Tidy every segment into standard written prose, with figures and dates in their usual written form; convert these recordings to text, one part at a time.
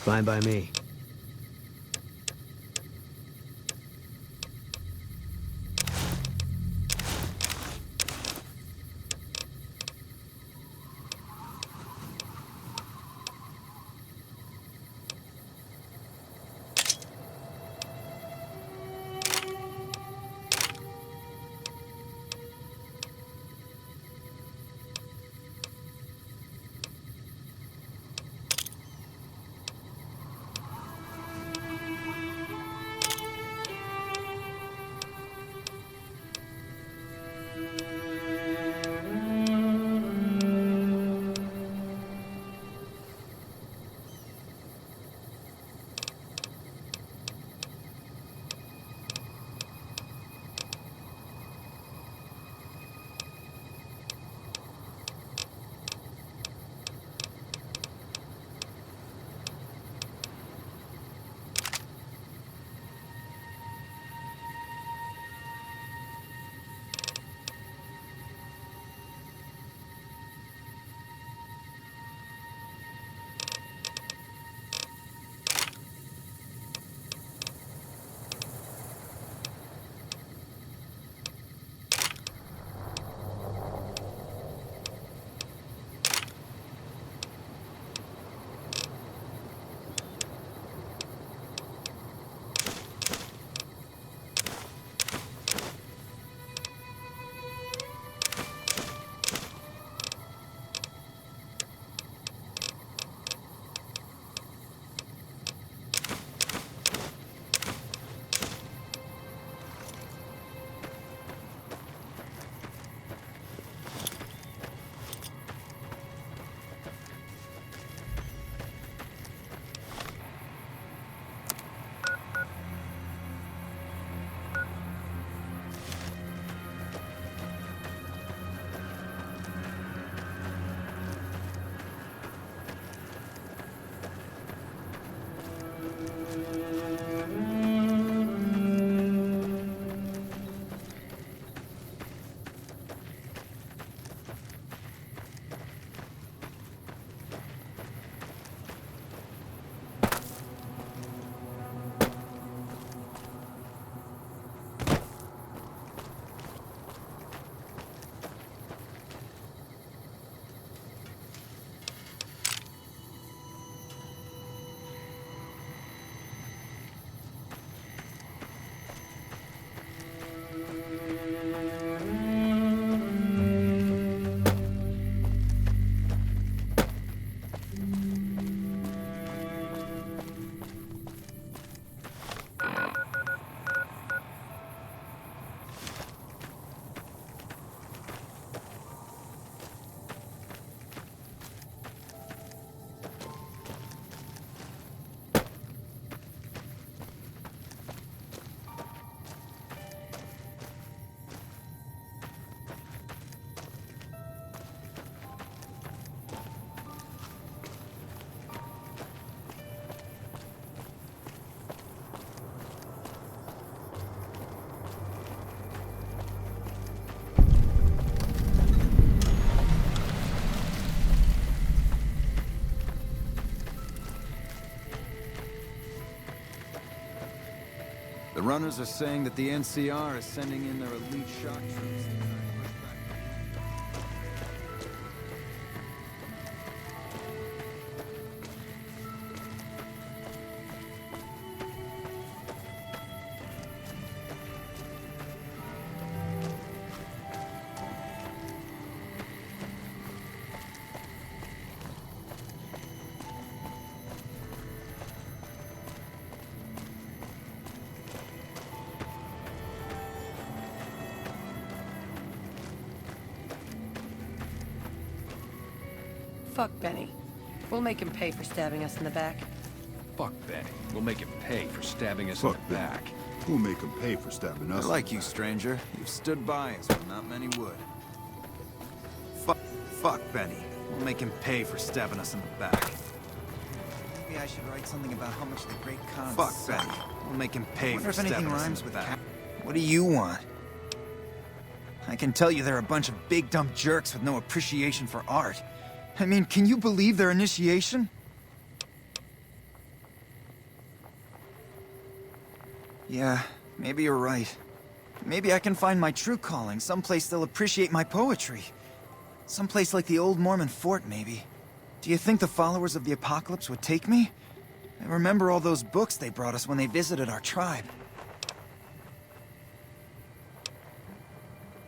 Fine by me. The runners are saying that the NCR is sending in their elite shock troops. Fuck Benny. We'll make him pay for stabbing us in the back. Fuck Benny. We'll make him pay for stabbing us Fuck in the back. We'll make him pay for stabbing I us. like you, stranger. You've stood by us when not many would. Fuck Benny. We'll make him pay for stabbing us in the back. Maybe I should write something about how much the Great Khan Fuck Benny. We'll make him pay for stabbing us in the back. What do you want? I can tell you they're a bunch of big dumb jerks with no appreciation for art. I mean, can you believe their initiation? Yeah, maybe you're right. Maybe I can find my true calling, someplace they'll appreciate my poetry. Someplace like the old Mormon fort, maybe. Do you think the followers of the apocalypse would take me? I remember all those books they brought us when they visited our tribe.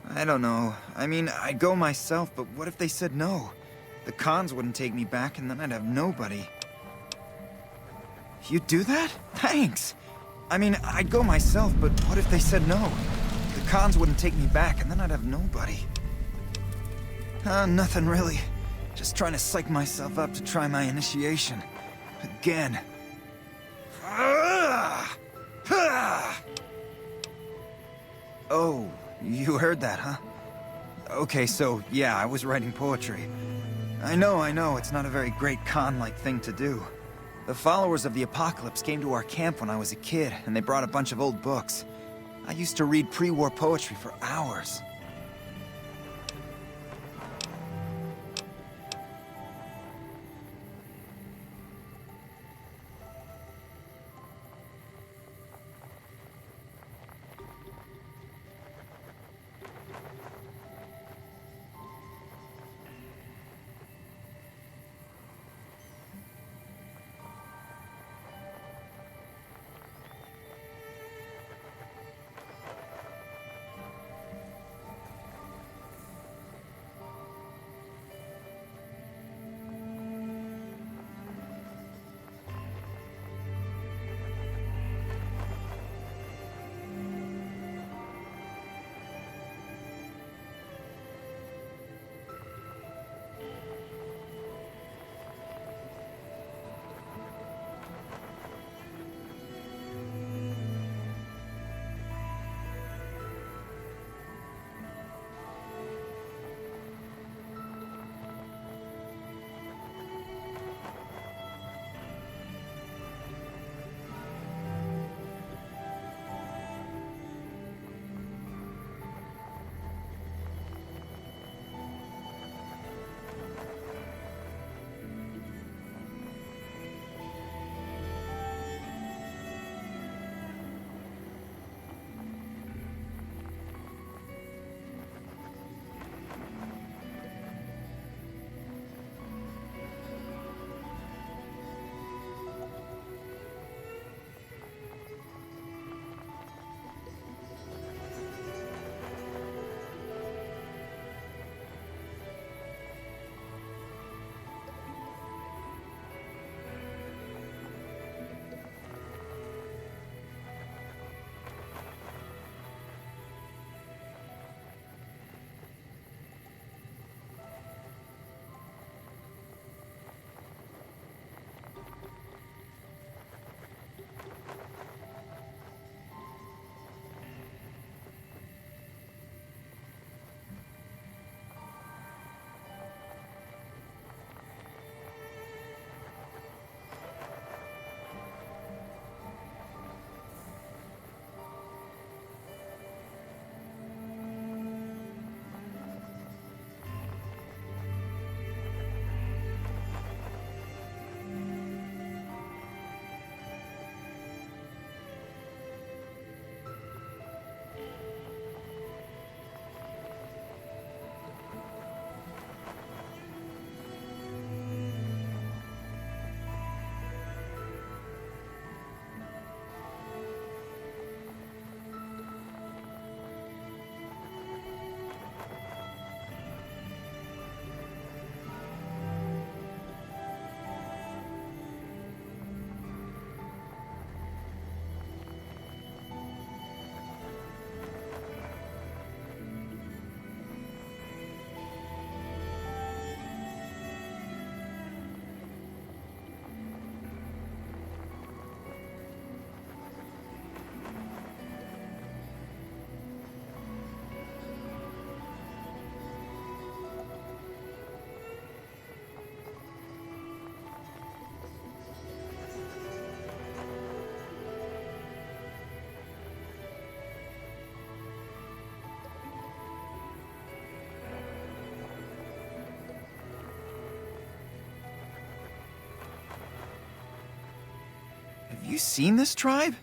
I don't know. I mean, I'd go myself, but what if they said no? The cons wouldn't take me back, and then I'd have nobody. You'd do that? Thanks! I mean, I'd go myself, but what if they said no? The cons wouldn't take me back, and then I'd have nobody. Nothing really. Just trying to psych myself up to try my initiation. Again. Oh, you heard that, huh? Okay, so, yeah, I was writing poetry. I know, it's not a very great con-like thing to do. The followers of the apocalypse came to our camp when I was a kid, and they brought a bunch of old books. I used to read pre-war poetry for hours. Have you seen this tribe?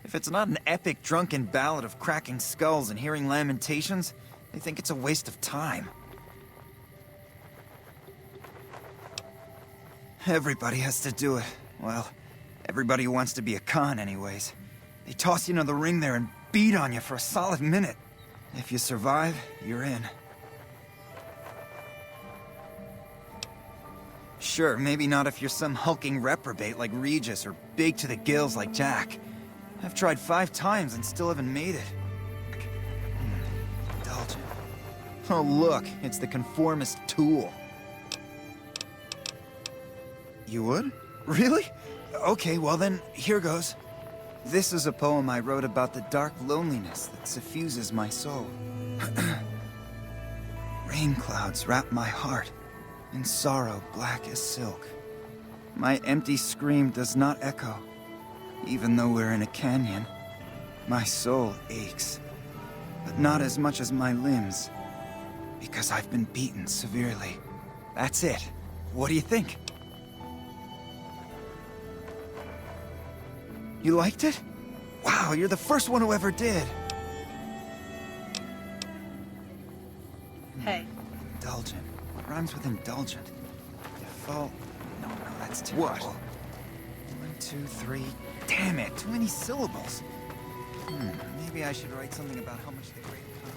If it's not an epic drunken ballad of cracking skulls and hearing lamentations, they think it's a waste of time. Everybody has to do it. Well, everybody who wants to be a con anyways. They toss you into the ring there and beat on you for a solid minute. If you survive, you're in. Sure, maybe not if you're some hulking reprobate like Regis or big to the gills like Jack. I've tried 5 times and still haven't made it. Indulgent. Oh look, it's the conformist tool. You would? Really? Okay, well then, here goes. This is a poem I wrote about the dark loneliness that suffuses my soul. Rain clouds wrap my heart in sorrow black as silk. My empty scream does not echo, even though we're in a canyon. My soul aches, but not as much as my limbs, because I've been beaten severely. That's it. What do you think? You liked it? Wow, you're the first one who ever did. Hey. Indulgent. What rhymes with indulgent? Default. No, that's too What? 1, 2, 3. Damn it, too many syllables. Maybe I should write something about how much the great con.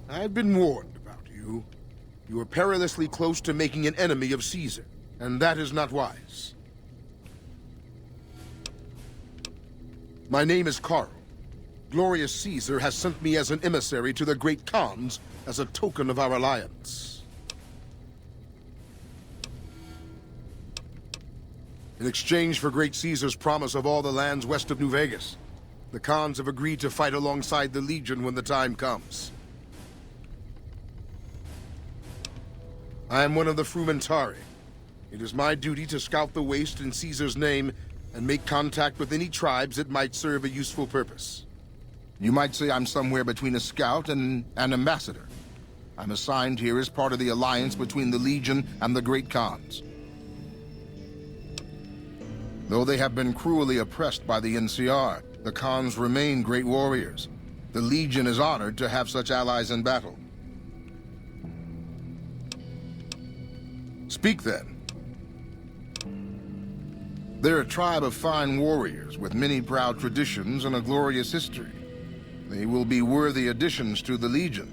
I've been warned about you. You are perilously close to making an enemy of Caesar, and that is not wise. My name is Carl. Glorious Caesar has sent me as an emissary to the great Khans as a token of our alliance. In exchange for great Caesar's promise of all the lands west of New Vegas, the Khans have agreed to fight alongside the Legion when the time comes. I am one of the Frumentari. It is my duty to scout the waste in Caesar's name and make contact with any tribes that might serve a useful purpose. You might say I'm somewhere between a scout and an ambassador. I'm assigned here as part of the alliance between the Legion and the Great Khans. Though they have been cruelly oppressed by the NCR, the Khans remain great warriors. The Legion is honored to have such allies in battle. Speak then. They're a tribe of fine warriors with many proud traditions and a glorious history. They will be worthy additions to the Legion.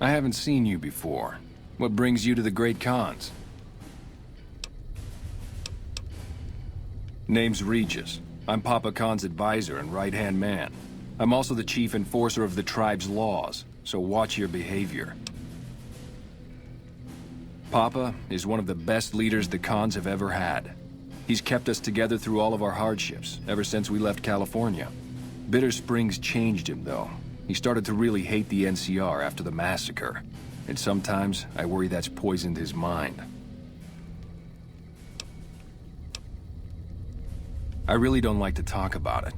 I haven't seen you before. What brings you to the Great Khans? Name's Regis. I'm Papa Khan's advisor and right-hand man. I'm also the chief enforcer of the tribe's laws, so watch your behavior. Papa is one of the best leaders the Khans have ever had. He's kept us together through all of our hardships, ever since we left California. Bitter Springs changed him, though. He started to really hate the NCR after the massacre. And sometimes, I worry that's poisoned his mind. I really don't like to talk about it.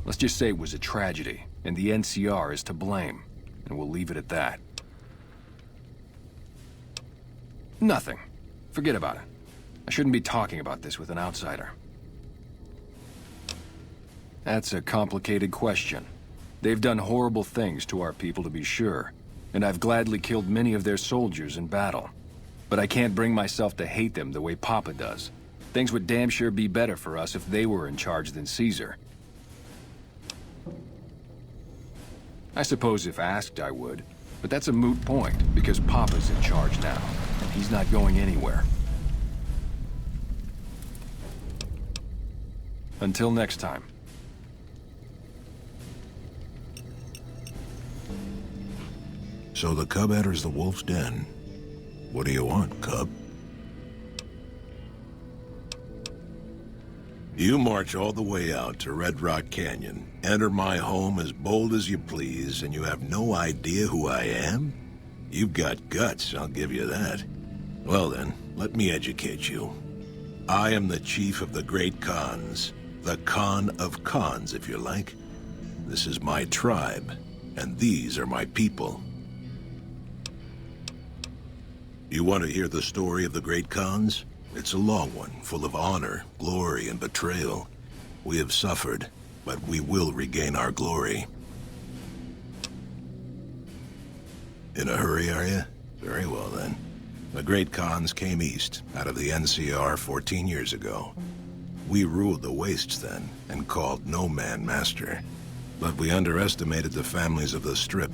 Let's just say it was a tragedy, and the NCR is to blame. And we'll leave it at that. Nothing. Forget about it. I shouldn't be talking about this with an outsider. That's a complicated question. They've done horrible things to our people, to be sure, and I've gladly killed many of their soldiers in battle. But I can't bring myself to hate them the way Papa does. Things would damn sure be better for us if they were in charge than Caesar. I suppose if asked, I would, but that's a moot point, because Papa's in charge now, and he's not going anywhere. Until next time. So the cub enters the wolf's den. What do you want, cub? You march all the way out to Red Rock Canyon, enter my home as bold as you please, and you have no idea who I am? You've got guts, I'll give you that. Well then, let me educate you. I am the chief of the Great Khans. The Khan of Khans, if you like. This is my tribe, and these are my people. You want to hear the story of the Great Khans? It's a long one, full of honor, glory, and betrayal. We have suffered, but we will regain our glory. In a hurry, are you? Very well, then. The Great Khans came east, out of the NCR 14 years ago. We ruled the wastes then, and called no man master. But we underestimated the families of the Strip,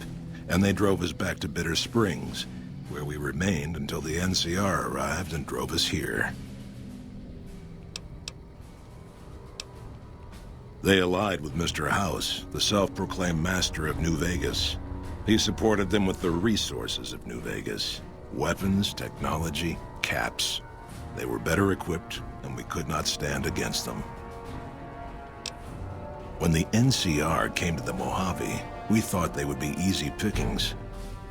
and they drove us back to Bitter Springs, where we remained until the NCR arrived and drove us here. They allied with Mr. House, the self-proclaimed master of New Vegas. He supported them with the resources of New Vegas. Weapons, technology, caps. They were better equipped, and we could not stand against them. When the NCR came to the Mojave, we thought they would be easy pickings.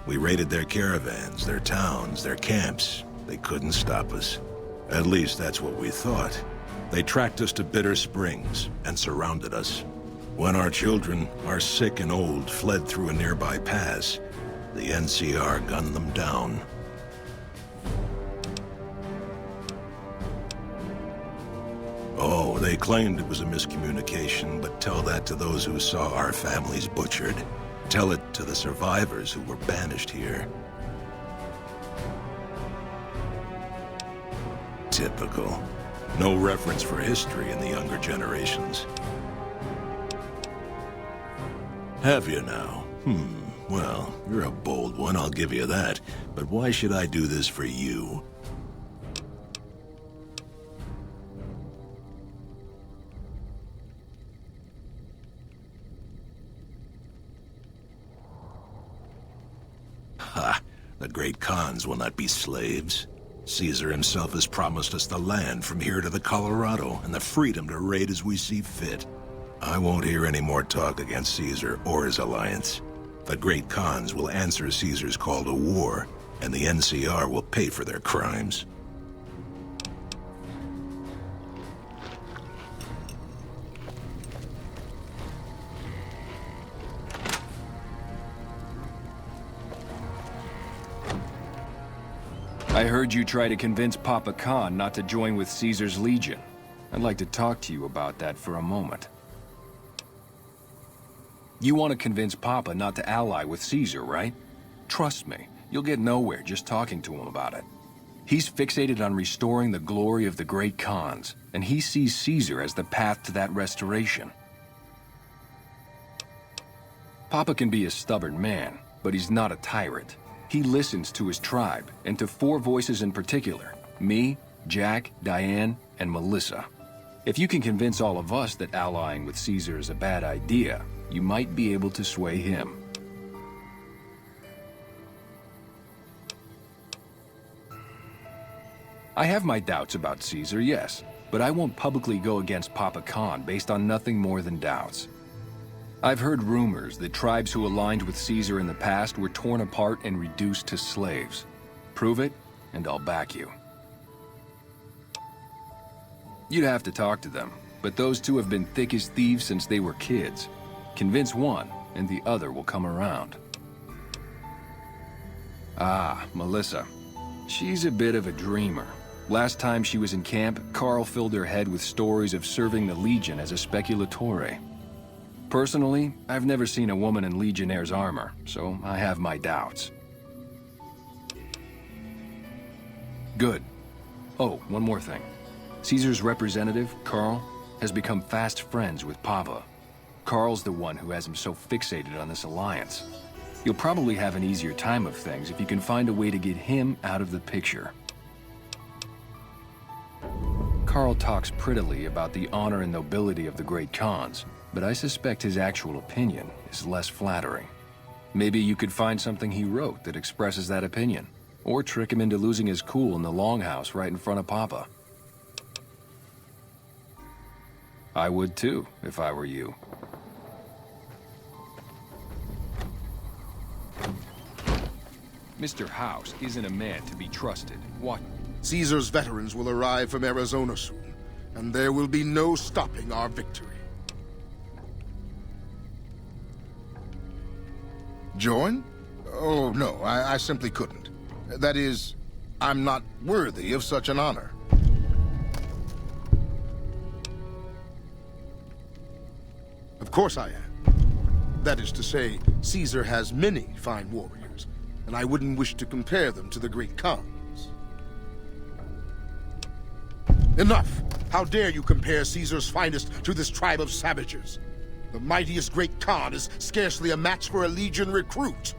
We raided their caravans, their towns, their camps. They couldn't stop us. At least that's what we thought. They tracked us to Bitter Springs and surrounded us. When our children, our sick and old, fled through a nearby pass, the NCR gunned them down. Oh, they claimed it was a miscommunication, but tell that to those who saw our families butchered. Tell it to the survivors who were banished here. Typical. No reference for history in the younger generations. Have you now? Well, you're a bold one, I'll give you that. But why should I do this for you? Ha! The Great Khans will not be slaves. Caesar himself has promised us the land from here to the Colorado and the freedom to raid as we see fit. I won't hear any more talk against Caesar or his alliance. The Great Khans will answer Caesar's call to war, and the NCR will pay for their crimes. I heard you try to convince Papa Khan not to join with Caesar's Legion. I'd like to talk to you about that for a moment. You want to convince Papa not to ally with Caesar, right? Trust me, you'll get nowhere just talking to him about it. He's fixated on restoring the glory of the great Khans, and he sees Caesar as the path to that restoration. Papa can be a stubborn man, but he's not a tyrant. He listens to his tribe, and to 4 voices in particular: me, Jack, Diane, and Melissa. If you can convince all of us that allying with Caesar is a bad idea, you might be able to sway him. I have my doubts about Caesar, yes, but I won't publicly go against Papa Khan based on nothing more than doubts. I've heard rumors that tribes who aligned with Caesar in the past were torn apart and reduced to slaves. Prove it, and I'll back you. You'd have to talk to them, but those 2 have been thick as thieves since they were kids. Convince one, and the other will come around. Ah, Melissa. She's a bit of a dreamer. Last time she was in camp, Carl filled her head with stories of serving the Legion as a speculatore. Personally, I've never seen a woman in Legionnaire's armor, so I have my doubts. Good. Oh, one more thing. Caesar's representative, Carl, has become fast friends with Papa. Carl's the one who has him so fixated on this alliance. You'll probably have an easier time of things if you can find a way to get him out of the picture. Carl talks prettily about the honor and nobility of the great Khans, but I suspect his actual opinion is less flattering. Maybe you could find something he wrote that expresses that opinion, or trick him into losing his cool in the longhouse right in front of Papa. I would too, if I were you. Mr. House isn't a man to be trusted. What? Caesar's veterans will arrive from Arizona soon, and there will be no stopping our victory. Join? Oh, no, I simply couldn't. That is, I'm not worthy of such an honor. Of course I am. That is to say, Caesar has many fine warriors, and I wouldn't wish to compare them to the great Khans. Enough! How dare you compare Caesar's finest to this tribe of savages? The mightiest great Khan is scarcely a match for a Legion recruit.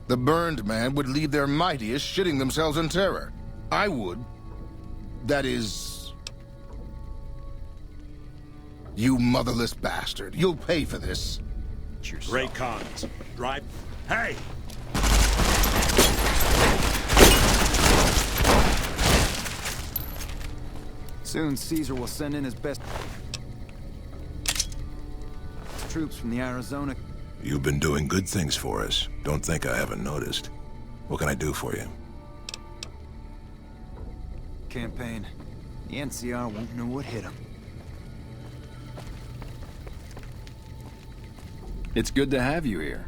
The burned man would leave their mightiest shitting themselves in terror. I would. That is... You motherless bastard. You'll pay for this. Great Khans. Drive. Hey! Soon Caesar will send in his best troops from the Arizona. You've been doing good things for us. Don't think I haven't noticed. What can I do for you? Campaign. The NCR won't know what hit him. It's good to have you here.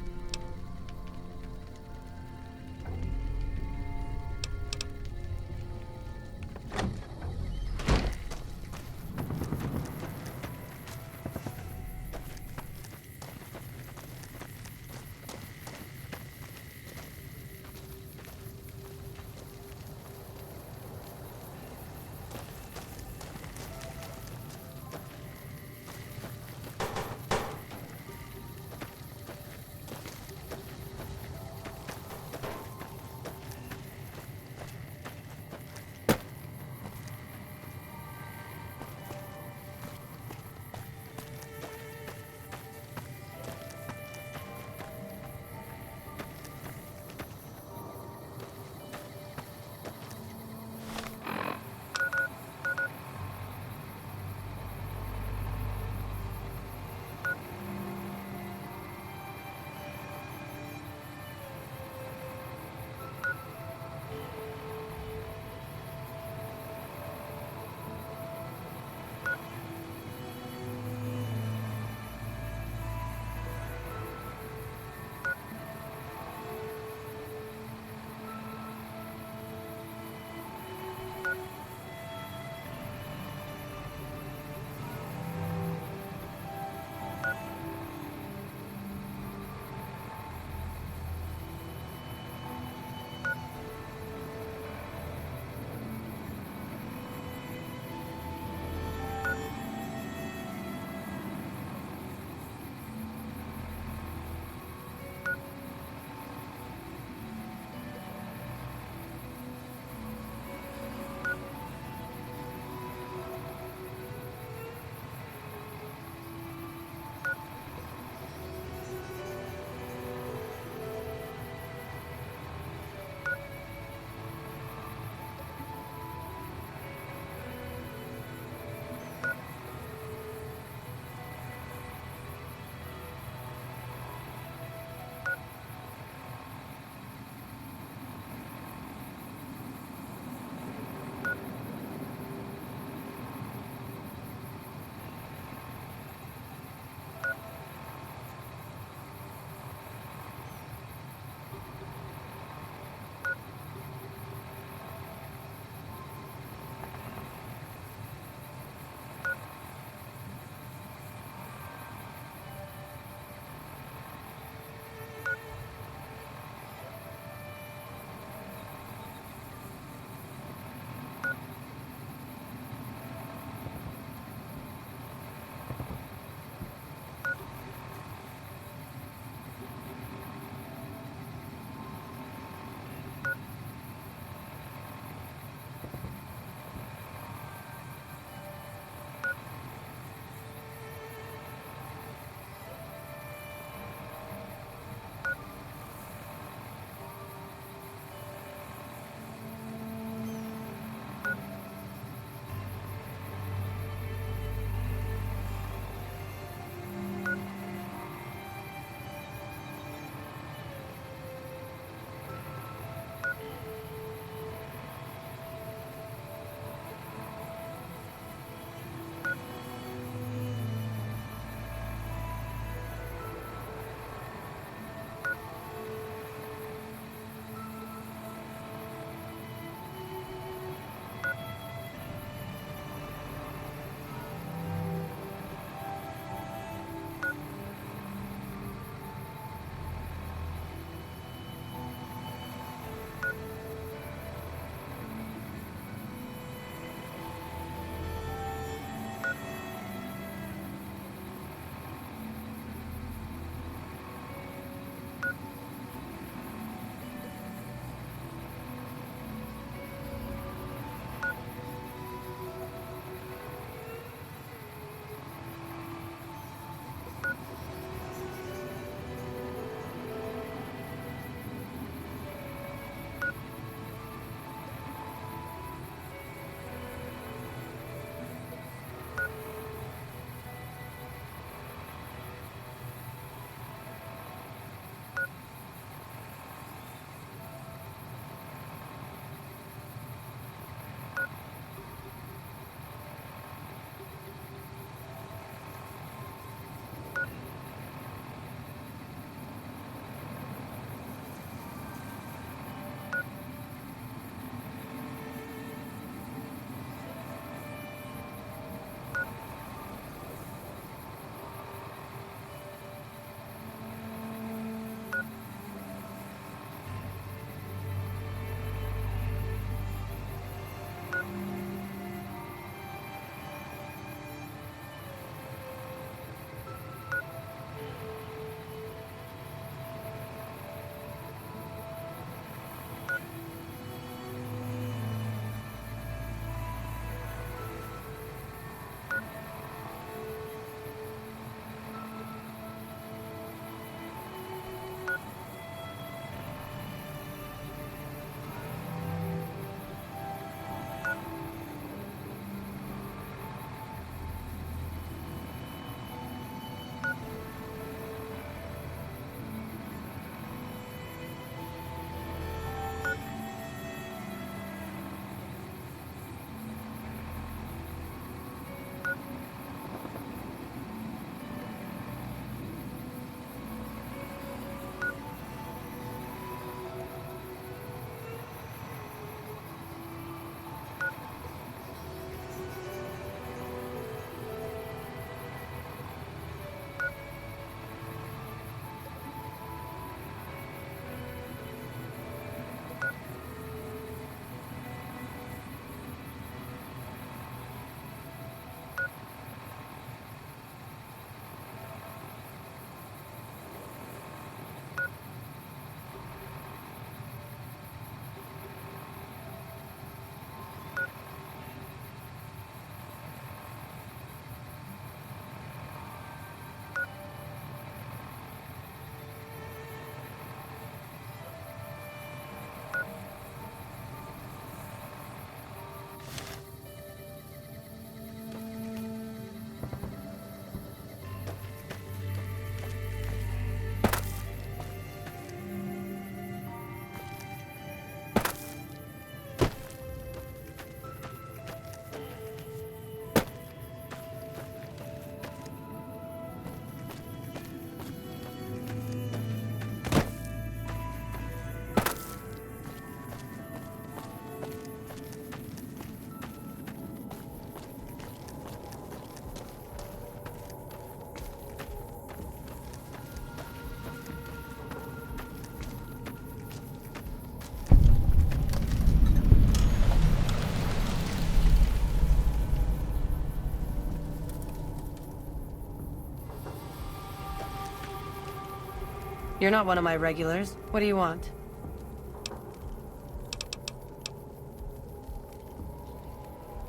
You're not one of my regulars. What do you want?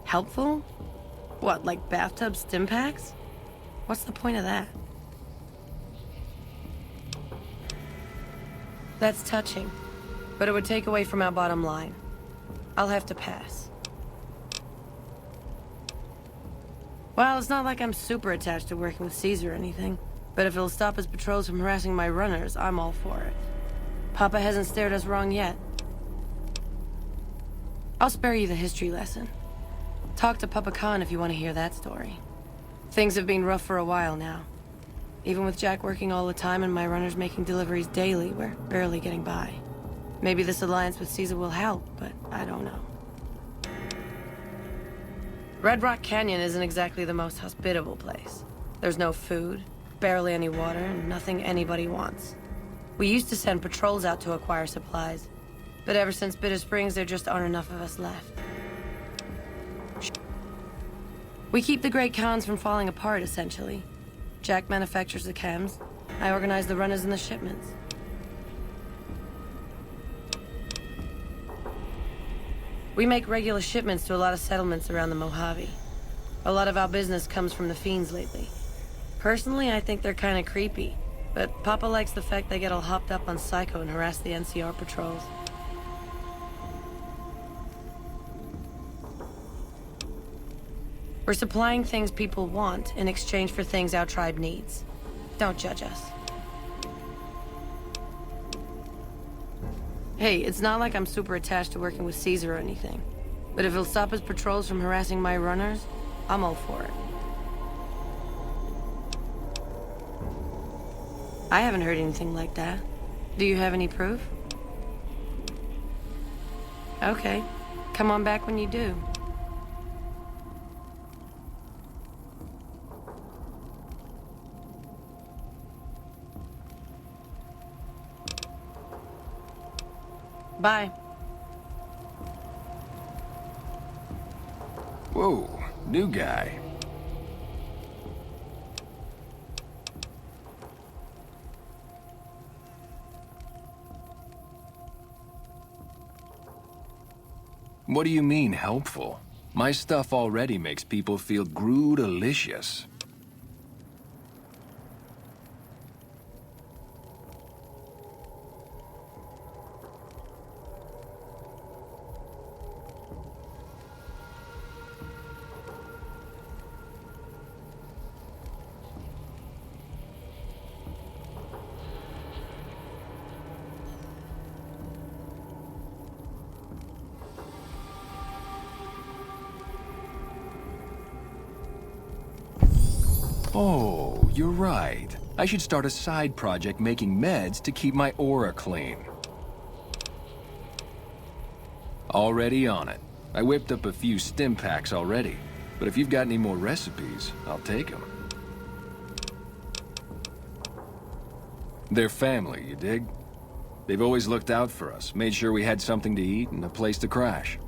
Helpful? What, like bathtub stim packs? What's the point of that? That's touching, but it would take away from our bottom line. I'll have to pass. Well, it's not like I'm super attached to working with Caesar or anything, but if it'll stop his patrols from harassing my runners, I'm all for it. Papa hasn't steered us wrong yet. I'll spare you the history lesson. Talk to Papa Khan if you want to hear that story. Things have been rough for a while now. Even with Jack working all the time and my runners making deliveries daily, we're barely getting by. Maybe this alliance with Caesar will help, but I don't know. Red Rock Canyon isn't exactly the most hospitable place. There's no food, barely any water, and nothing anybody wants. We used to send patrols out to acquire supplies, but ever since Bitter Springs, there just aren't enough of us left. We keep the Great Khans from falling apart, essentially. Jack manufactures the chems. I organize the runners and the shipments. We make regular shipments to a lot of settlements around the Mojave. A lot of our business comes from the fiends lately. Personally, I think they're kinda creepy, but Papa likes the fact they get all hopped up on Psycho and harass the NCR patrols. We're supplying things people want in exchange for things our tribe needs. Don't judge us. Hey, it's not like I'm super attached to working with Caesar or anything. But if it'll stop his patrols from harassing my runners, I'm all for it. I haven't heard anything like that. Do you have any proof? Okay. Come on back when you do. Bye. Whoa, new guy. What do you mean, helpful? My stuff already makes people feel groo-delicious. Oh, you're right. I should start a side project making meds to keep my aura clean. Already on it. I whipped up a few stim packs already, but if you've got any more recipes, I'll take them. They're family, you dig? They've always looked out for us, made sure we had something to eat and a place to crash.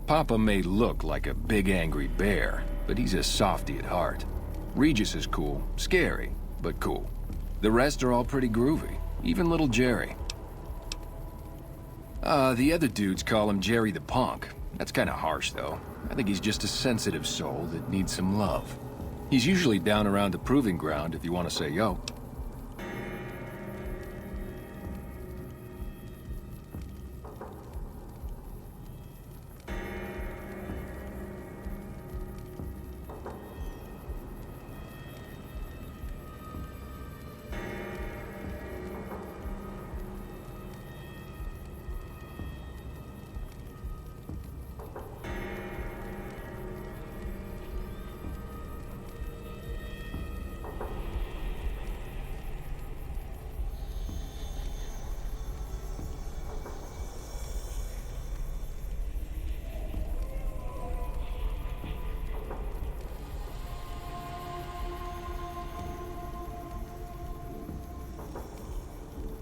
Papa may look like a big angry bear, but he's a softy at heart. Regis is cool, scary, but cool. The rest are all pretty groovy, even little Jerry. The other dudes call him Jerry the Punk. That's kinda harsh, though. I think he's just a sensitive soul that needs some love. He's usually down around the proving ground if you want to say yo.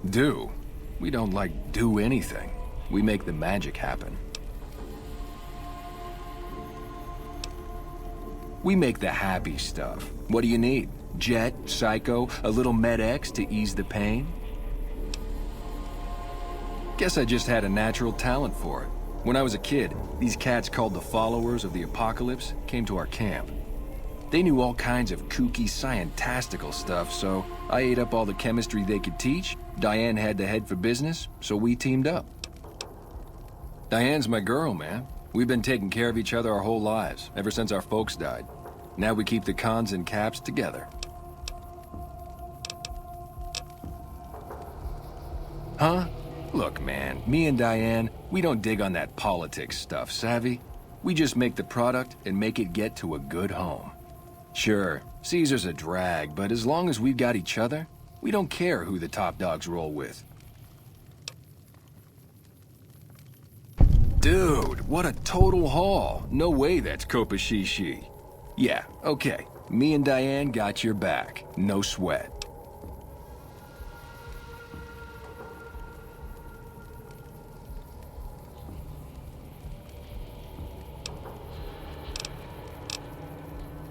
Do? We don't, like, do anything. We make the magic happen. We make the happy stuff. What do you need? Jet, Psycho, a little Med-X to ease the pain? Guess I just had a natural talent for it. When I was a kid, these cats called the Followers of the Apocalypse came to our camp. They knew all kinds of kooky, scientistical stuff, so I ate up all the chemistry they could teach. Diane had the head for business, so we teamed up. Diane's my girl, man. We've been taking care of each other our whole lives, ever since our folks died. Now we keep the cons and caps together. Huh? Look, man, me and Diane, we don't dig on that politics stuff, savvy? We just make the product and make it get to a good home. Sure, Caesar's a drag, but as long as we've got each other, we don't care who the top dogs roll with. Dude, what a total haul. No way that's Kopashishi. Yeah, okay. Me and Diane got your back. No sweat.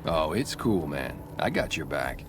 Oh, it's cool, man. I got your back.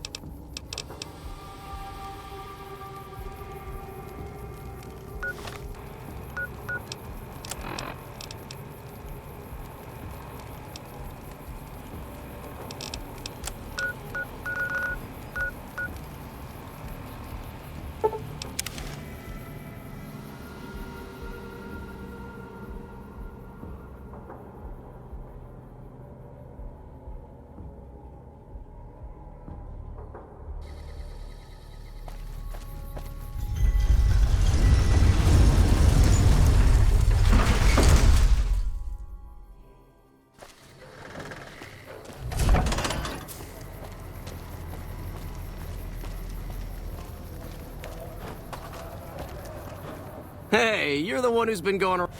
Hey, you're the one who's been going around.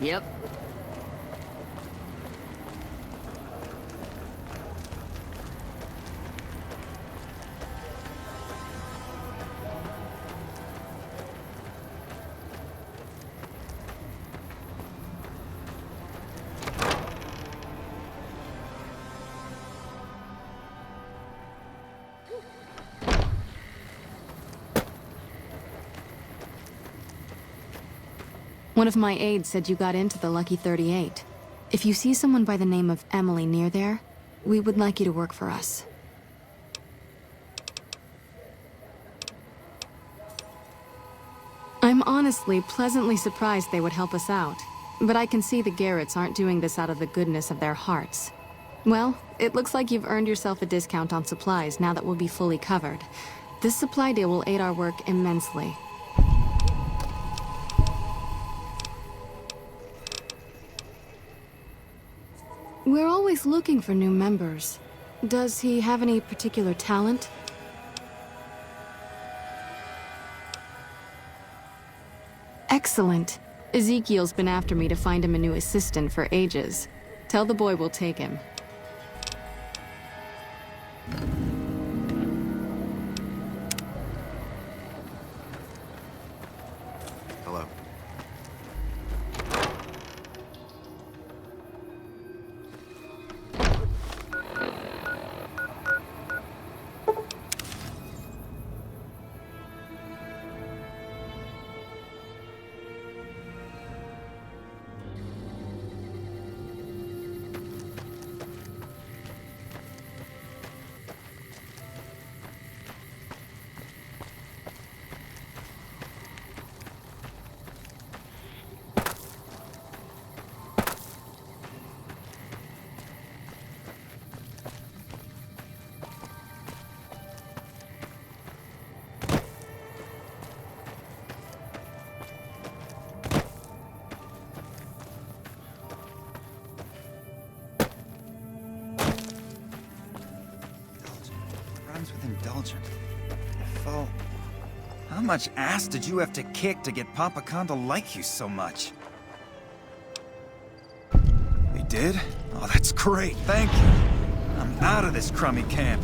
Yep. One of my aides said you got into the Lucky 38. If you see someone by the name of Emily near there, we would like you to work for us. I'm honestly pleasantly surprised they would help us out, but I can see the Garretts aren't doing this out of the goodness of their hearts. Well, it looks like you've earned yourself a discount on supplies now that we'll be fully covered. This supply deal will aid our work immensely. We're always looking for new members. Does he have any particular talent? Excellent. Ezekiel's been after me to find him a new assistant for ages. Tell the boy we'll take him. Hello. Rhymes with indulgent. Faux. How much ass did you have to kick to get Papa Khan to like you so much? He did? Oh, that's great, thank you. I'm out of this crummy camp.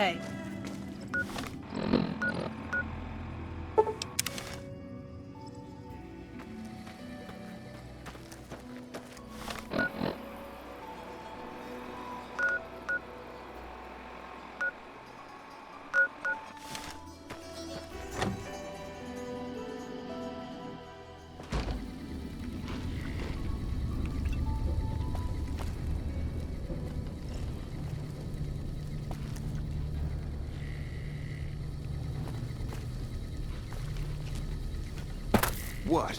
Hey. What?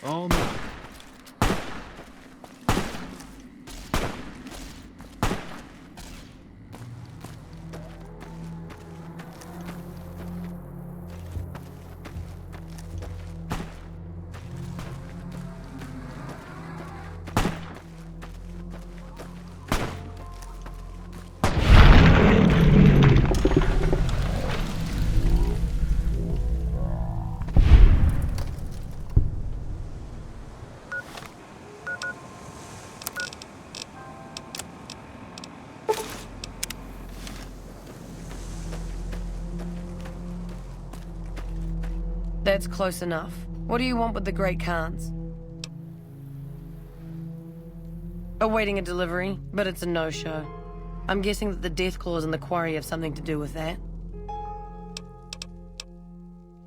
All mine. That's close enough. What do you want with the Great Khans? Awaiting a delivery, but it's a no-show. I'm guessing that the death claws in the quarry have something to do with that.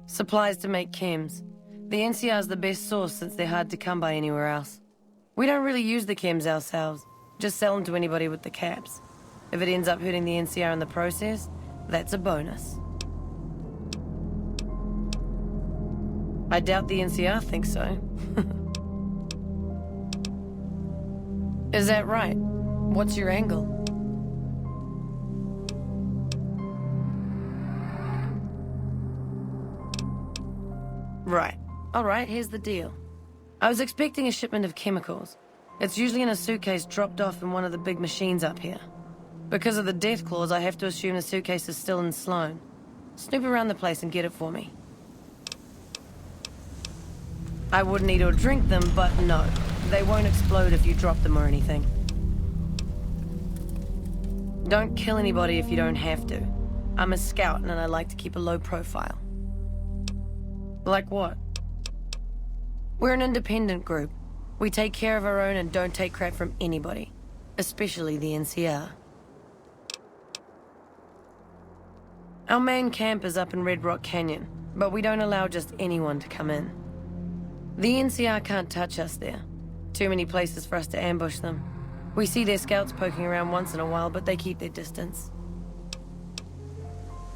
Supplies to make chems. The NCR's the best source since they're hard to come by anywhere else. We don't really use the chems ourselves, just sell them to anybody with the caps. If it ends up hurting the NCR in the process, that's a bonus. I doubt the NCR thinks so. Is that right? What's your angle? Right. Alright, here's the deal. I was expecting a shipment of chemicals. It's usually in a suitcase dropped off in one of the big machines up here. Because of the death clause, I have to assume the suitcase is still in Sloan. Snoop around the place and get it for me. I wouldn't eat or drink them, but no. They won't explode if you drop them or anything. Don't kill anybody if you don't have to. I'm a scout and I like to keep a low profile. Like what? We're an independent group. We take care of our own and don't take crap from anybody. Especially the NCR. Our main camp is up in Red Rock Canyon, but we don't allow just anyone to come in. The NCR can't touch us there. Too many places for us to ambush them. We see their scouts poking around once in a while, but they keep their distance.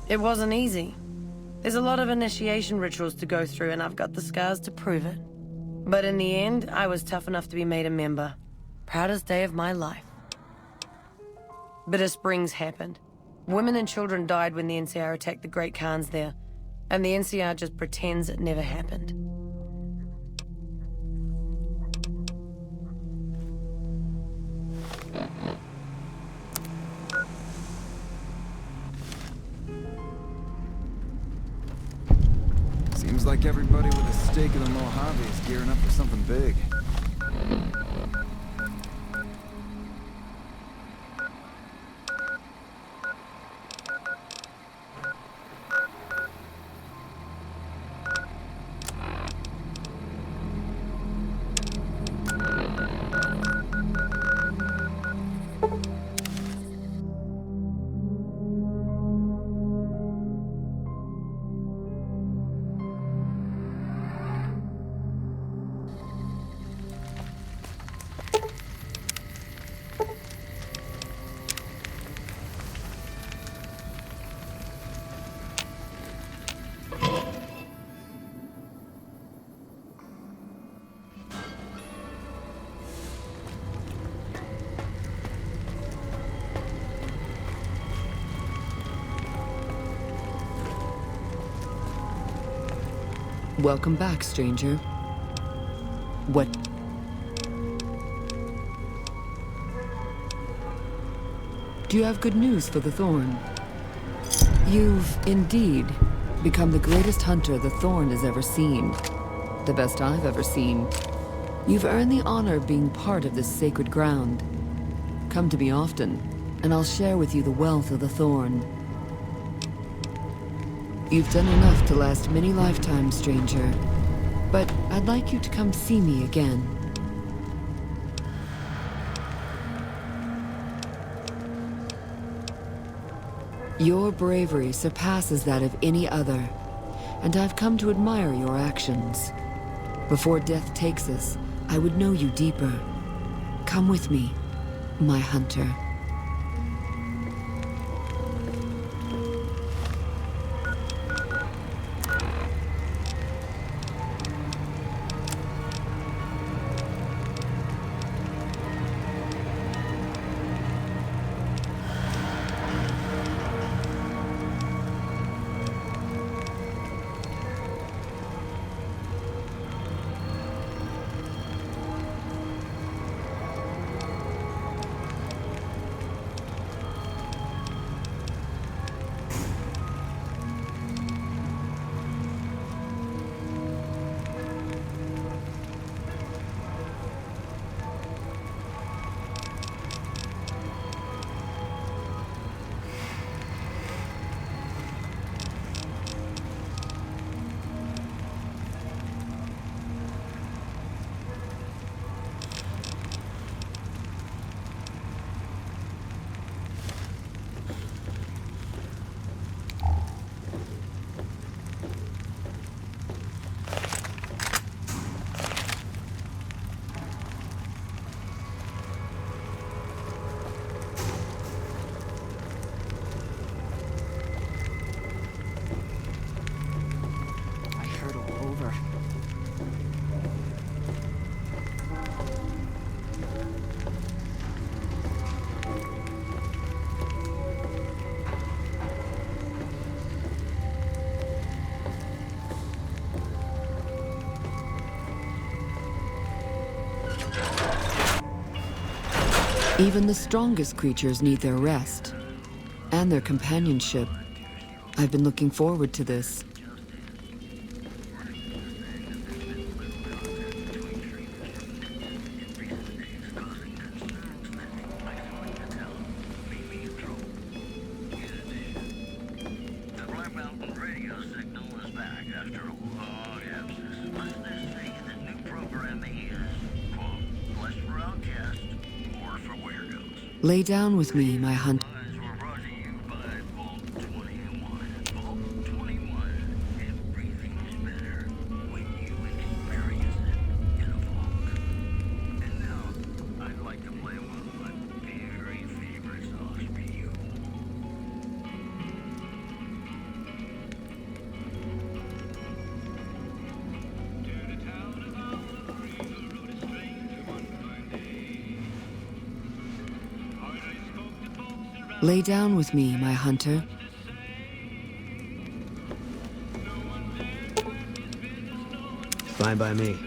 It wasn't easy. There's a lot of initiation rituals to go through, and I've got the scars to prove it. But in the end, I was tough enough to be made a member. Proudest day of my life. Bitter Springs happened. Women and children died when the NCR attacked the Great Khans there, and the NCR just pretends it never happened. Seems like everybody with a stake in the Mojave is gearing up for something big. Welcome back, stranger. What? Do you have good news for the Thorn? You've, indeed, become the greatest hunter the Thorn has ever seen. The best I've ever seen. You've earned the honor of being part of this sacred ground. Come to me often, and I'll share with you the wealth of the Thorn. You've done enough to last many lifetimes, stranger. But I'd like you to come see me again. Your bravery surpasses that of any other, and I've come to admire your actions. Before death takes us, I would know you deeper. Come with me, my hunter. Even the strongest creatures need their rest. And their companionship. I've been looking forward to this. Lay down with me, my hunter. Lay down with me, my hunter. Fine by me.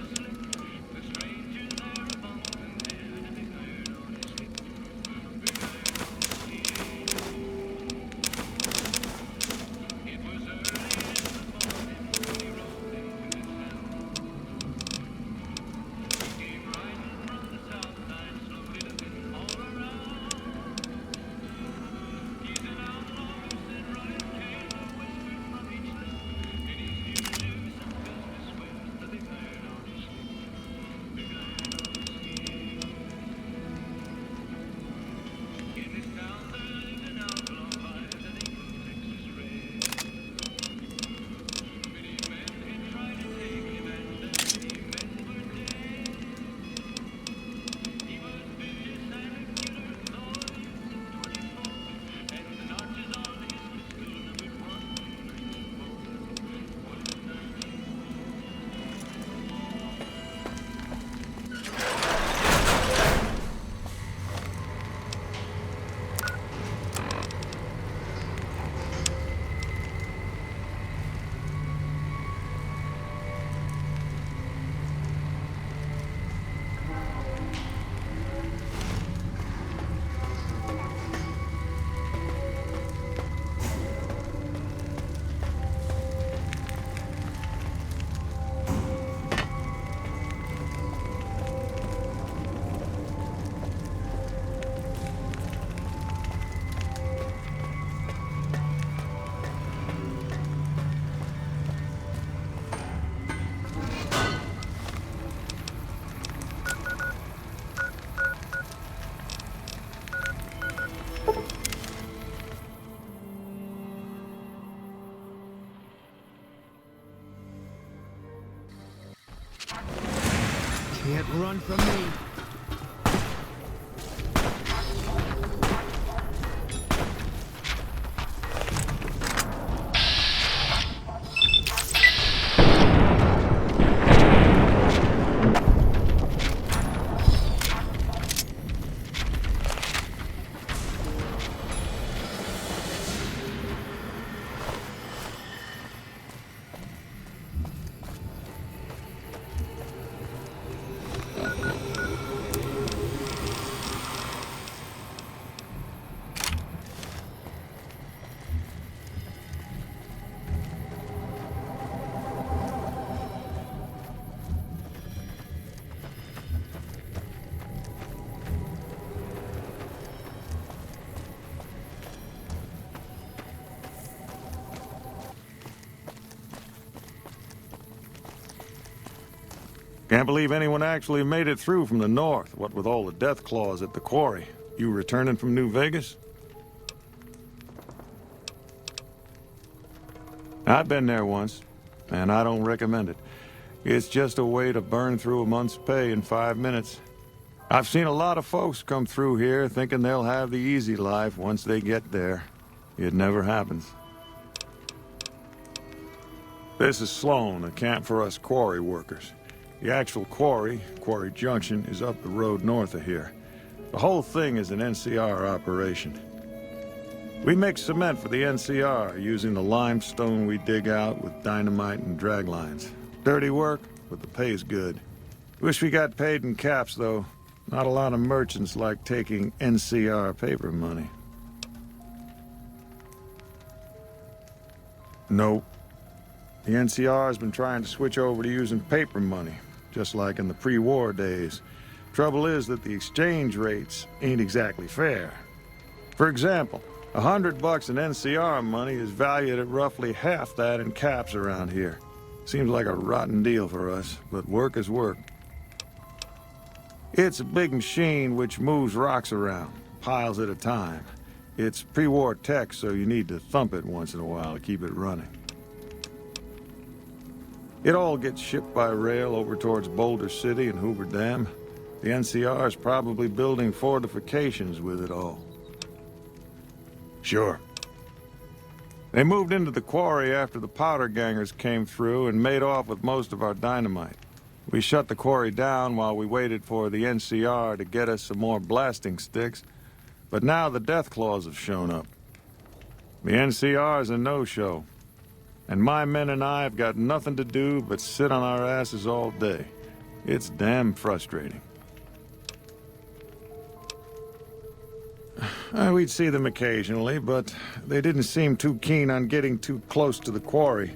Can't run from me. Can't believe anyone actually made it through from the north, what with all the death claws at the quarry. You returning from New Vegas? I've been there once, and I don't recommend it. It's just a way to burn through a month's pay in 5 minutes. I've seen a lot of folks come through here thinking they'll have the easy life once they get there. It never happens. This is Sloan, a camp for us quarry workers. The actual quarry, Quarry Junction, is up the road north of here. The whole thing is an NCR operation. We make cement for the NCR using the limestone we dig out with dynamite and drag lines. Dirty work, but the pay's good. Wish we got paid in caps, though. Not a lot of merchants like taking NCR paper money. Nope. The NCR has been trying to switch over to using paper money, just like in the pre-war days. Trouble is that the exchange rates ain't exactly fair. For example, $100 in NCR money is valued at roughly half that in caps around here. Seems like a rotten deal for us, but work is work. It's a big machine which moves rocks around, piles at a time. It's pre-war tech, so you need to thump it once in a while to keep it running. It all gets shipped by rail over towards Boulder City and Hoover Dam. The NCR is probably building fortifications with it all. Sure. They moved into the quarry after the powder gangers came through and made off with most of our dynamite. We shut the quarry down while we waited for the NCR to get us some more blasting sticks, but now the Deathclaws have shown up. The NCR is a no-show, and my men and I have got nothing to do but sit on our asses all day. It's damn frustrating. We'd see them occasionally, but they didn't seem too keen on getting too close to the quarry.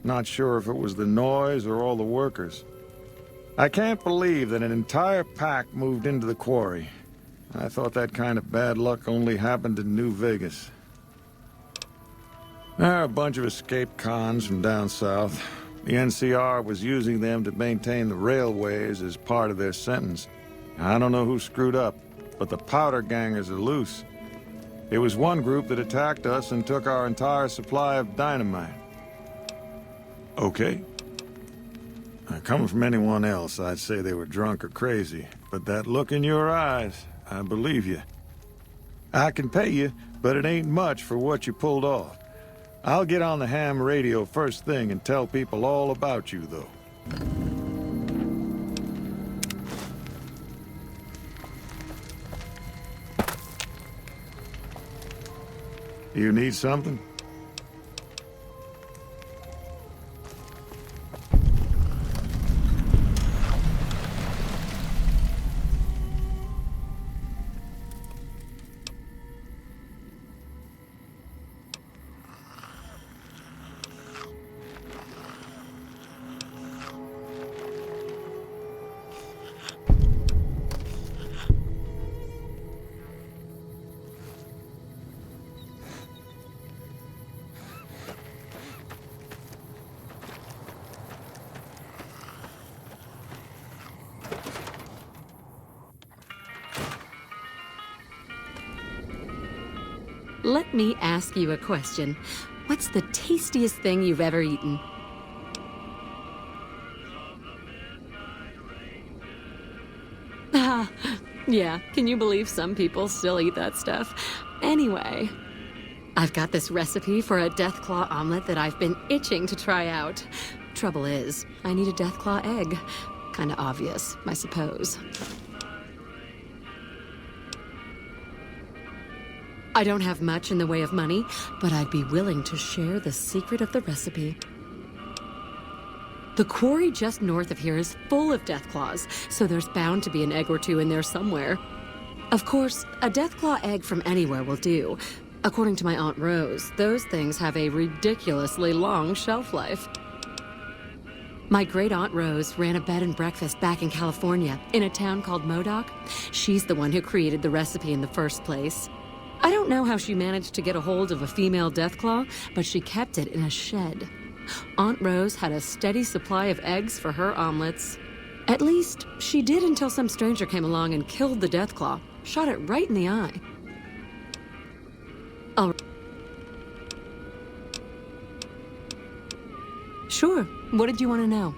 Not sure if it was the noise or all the workers. I can't believe that an entire pack moved into the quarry. I thought that kind of bad luck only happened in New Vegas. There are a bunch of escaped cons from down south. The NCR was using them to maintain the railways as part of their sentence. I don't know who screwed up, but the powder gangers are loose. It was one group that attacked us and took our entire supply of dynamite. Okay. Coming from anyone else, I'd say they were drunk or crazy. But that look in your eyes, I believe you. I can pay you, but it ain't much for what you pulled off. I'll get on the ham radio first thing and tell people all about you, though. You need something? Let me ask you a question. What's the tastiest thing you've ever eaten? Yeah, can you believe some people still eat that stuff? Anyway, I've got this recipe for a Deathclaw omelet that I've been itching to try out. Trouble is, I need a Deathclaw egg. Kinda obvious, I suppose. I don't have much in the way of money, but I'd be willing to share the secret of the recipe. The quarry just north of here is full of Deathclaws, so there's bound to be an egg or two in there somewhere. Of course, a Deathclaw egg from anywhere will do. According to my Aunt Rose, those things have a ridiculously long shelf life. My great-aunt Rose ran a bed and breakfast back in California, in a town called Modoc. She's the one who created the recipe in the first place. I don't know how she managed to get a hold of a female Deathclaw, but she kept it in a shed. Aunt Rose had a steady supply of eggs for her omelets. At least, she did until some stranger came along and killed the Deathclaw, shot it right in the eye. Sure, what did you want to know?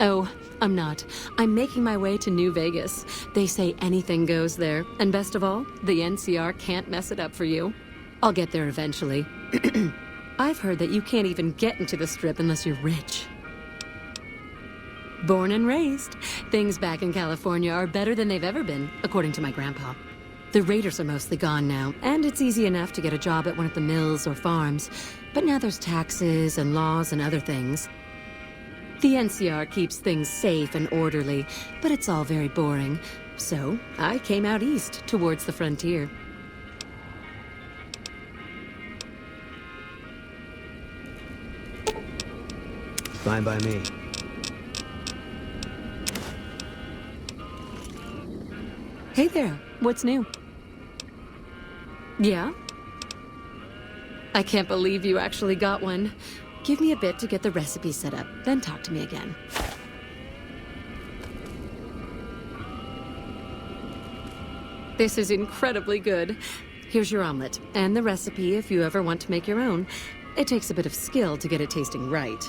Oh, I'm not. I'm making my way to New Vegas. They say anything goes there, and best of all, the NCR can't mess it up for you. I'll get there eventually. I've heard that you can't even get into the Strip unless you're rich. Born and raised, things back in California are better than they've ever been, according to my grandpa. The raiders are mostly gone now, and it's easy enough to get a job at one of the mills or farms. But now there's taxes and laws and other things. The NCR keeps things safe and orderly, but it's all very boring. So I came out east, towards the frontier. Fine by me. Hey there, what's new? Yeah? I can't believe you actually got one. Give me a bit to get the recipe set up, then talk to me again. This is incredibly good. Here's your omelet, and the recipe if you ever want to make your own. It takes a bit of skill to get it tasting right.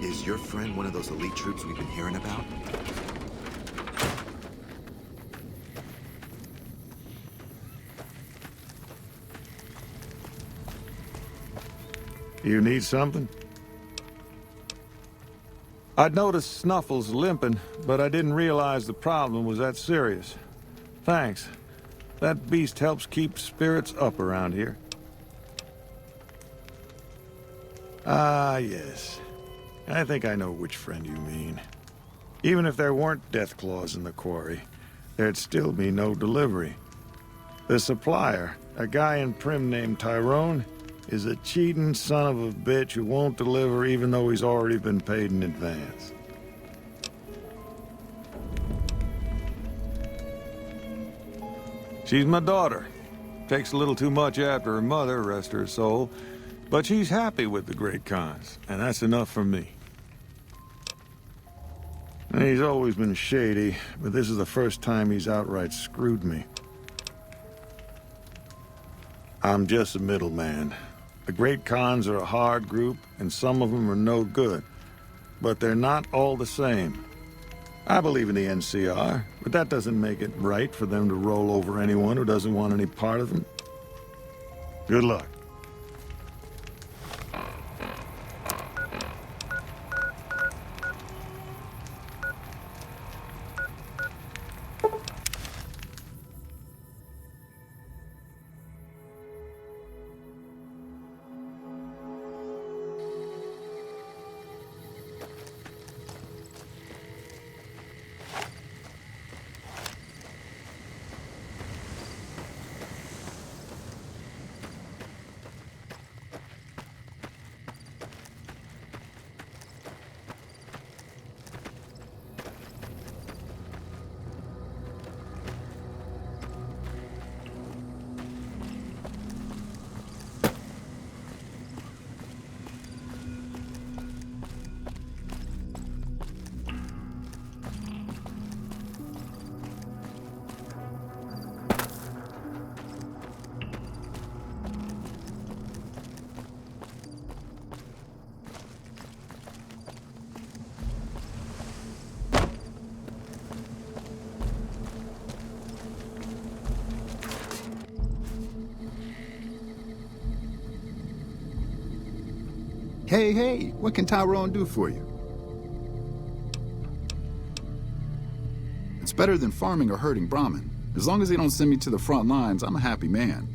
Is your friend one of those elite troops we've been hearing about? You need something? I'd noticed Snuffles limping, but I didn't realize the problem was that serious. Thanks. That beast helps keep spirits up around here. Ah, yes. I think I know which friend you mean. Even if there weren't death claws in the quarry, there'd still be no delivery. The supplier, a guy in Prim named Tyrone, is a cheating son of a bitch who won't deliver even though he's already been paid in advance. She's my daughter. Takes a little too much after her mother, rest her soul. But she's happy with the Great Khans, and that's enough for me. And he's always been shady, but this is the first time he's outright screwed me. I'm just a middleman. The Great Khans are a hard group, and some of them are no good. But they're not all the same. I believe in the NCR, but that doesn't make it right for them to roll over anyone who doesn't want any part of them. Good luck. Hey, what can Tyrone do for you? It's better than farming or herding Brahmin. As long as they don't send me to the front lines, I'm a happy man.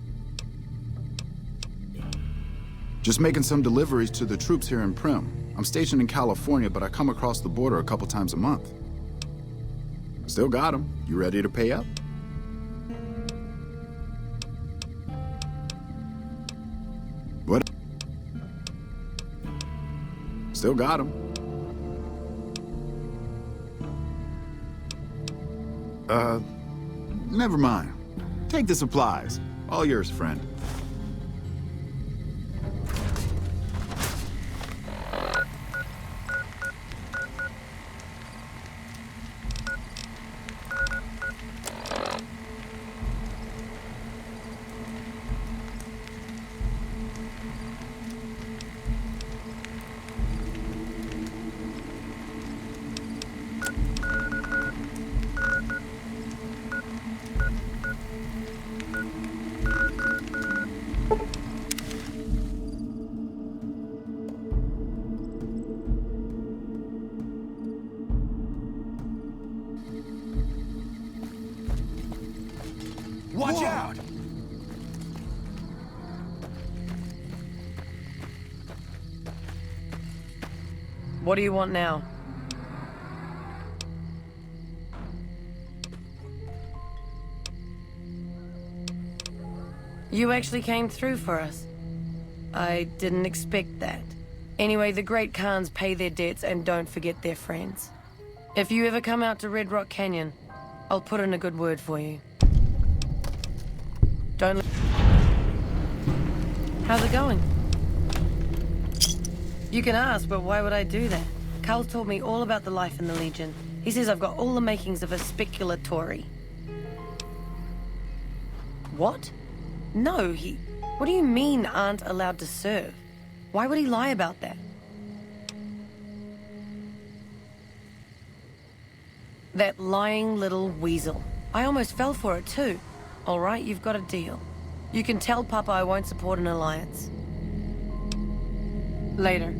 Just making some deliveries to the troops here in Prim. I'm stationed in California, but I come across the border a couple times a month. Still got 'em. You ready to pay up? What? Still got 'em. Never mind. Take the supplies. All yours, friend. Watch out! What do you want now? You actually came through for us. I didn't expect that. Anyway, the Great Khans pay their debts and don't forget their friends. If you ever come out to Red Rock Canyon, I'll put in a good word for you. Don't... How's it going? You can ask, but why would I do that? Carl told me all about the life in the Legion. He says I've got all the makings of a speculatory. What? No, What do you mean aren't allowed to serve? Why would he lie about that? That lying little weasel. I almost fell for it too. All right, you've got a deal. You can tell Papa I won't support an alliance. Later.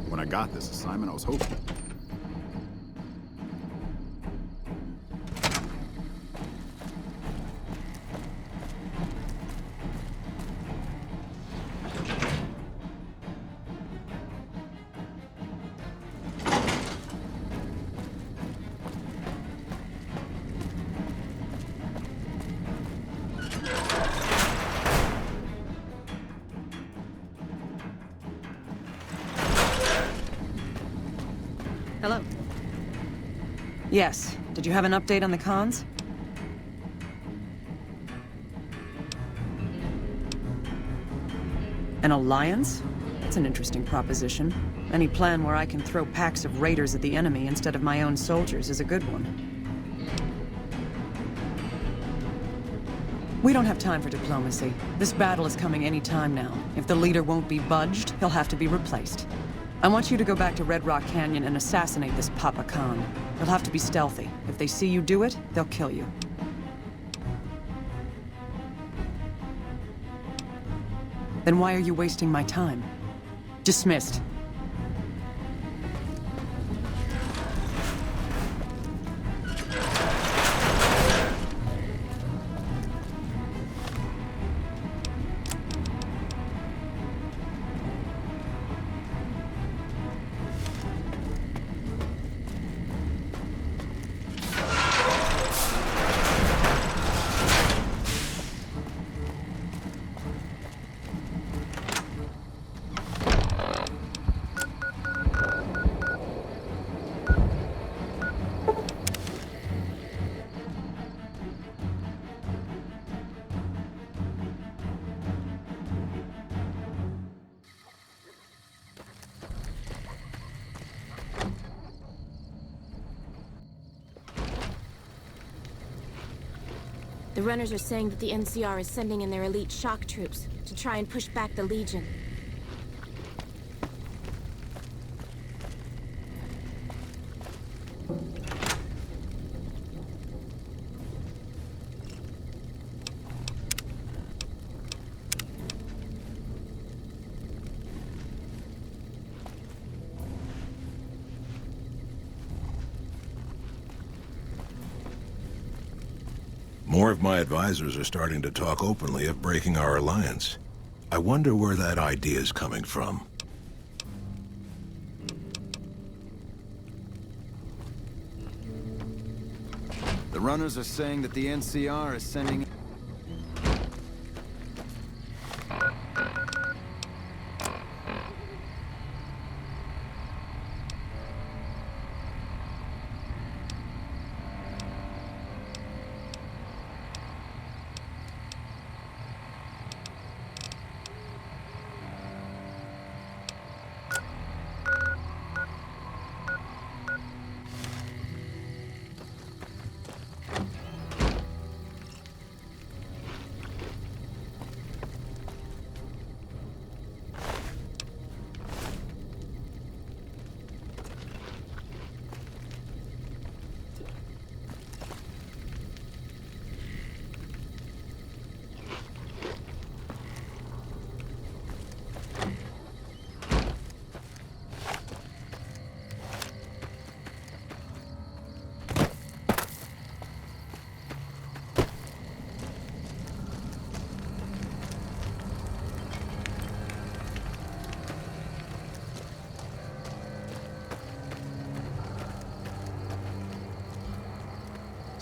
When I got this assignment, I was hoping. Hello. Yes. Did you have an update on the Khans? An alliance? That's an interesting proposition. Any plan where I can throw packs of raiders at the enemy instead of my own soldiers is a good one. We don't have time for diplomacy. This battle is coming any time now. If the leader won't be budged, he'll have to be replaced. I want you to go back to Red Rock Canyon and assassinate this Papa Khan. You'll have to be stealthy. If they see you do it, they'll kill you. Then why are you wasting my time? Dismissed. The runners are saying that the NCR is sending in their elite shock troops to try and push back the Legion. More of my advisors are starting to talk openly of breaking our alliance. I wonder where that idea is coming from. The runners are saying that the NCR is sending...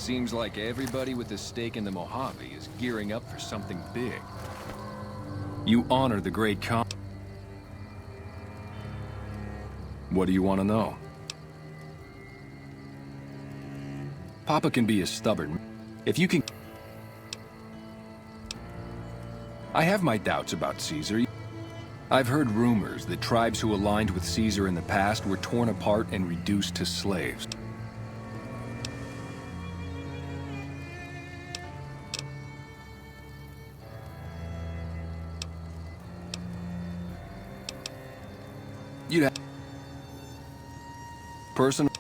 Seems like everybody with a stake in the Mojave is gearing up for something big. You honor the Great Khan. What do you want to know? Papa can be a stubborn. If you can... I have my doubts about Caesar. I've heard rumors that tribes who aligned with Caesar in the past were torn apart and reduced to slaves. You'd have... Personal...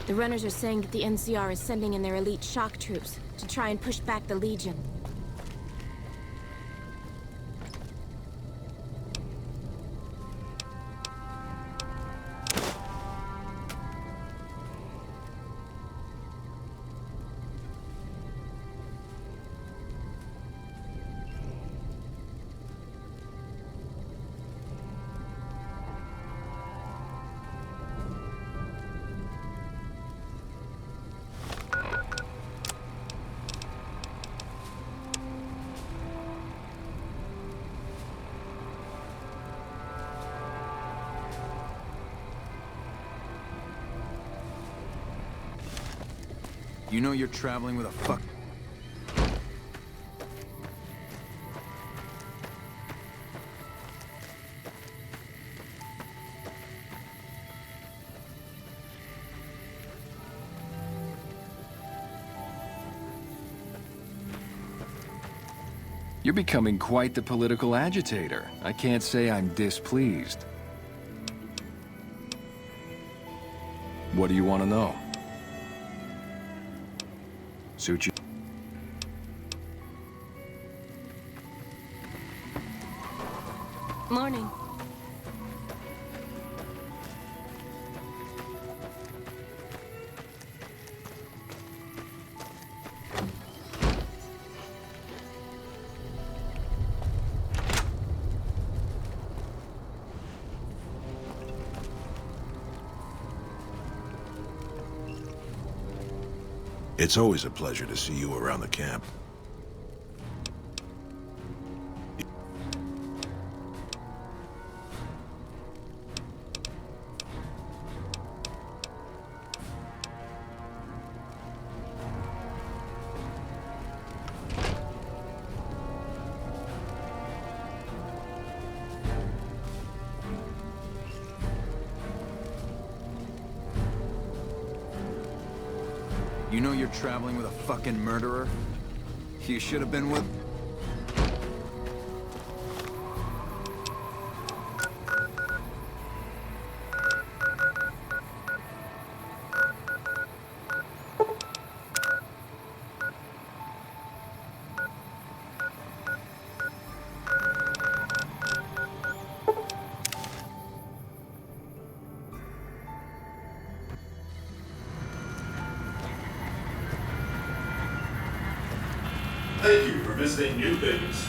The runners are saying that the NCR is sending in their elite shock troops to try and push back the Legion. You know you're traveling with a fuck... You're becoming quite the political agitator. I can't say I'm displeased. What do you want to know? Suit you? Morning. It's always a pleasure to see you around the camp. You know you're traveling with a fucking murderer? You should have been with... Thank you for visiting New Vegas.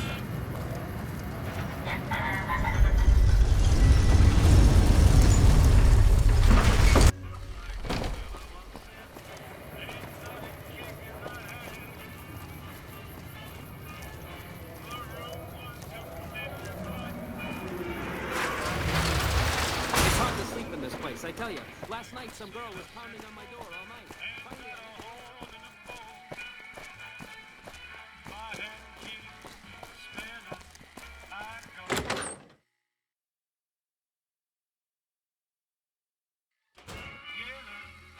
It's hard to sleep in this place, I tell you. Last night some girl was pounding on my door all night.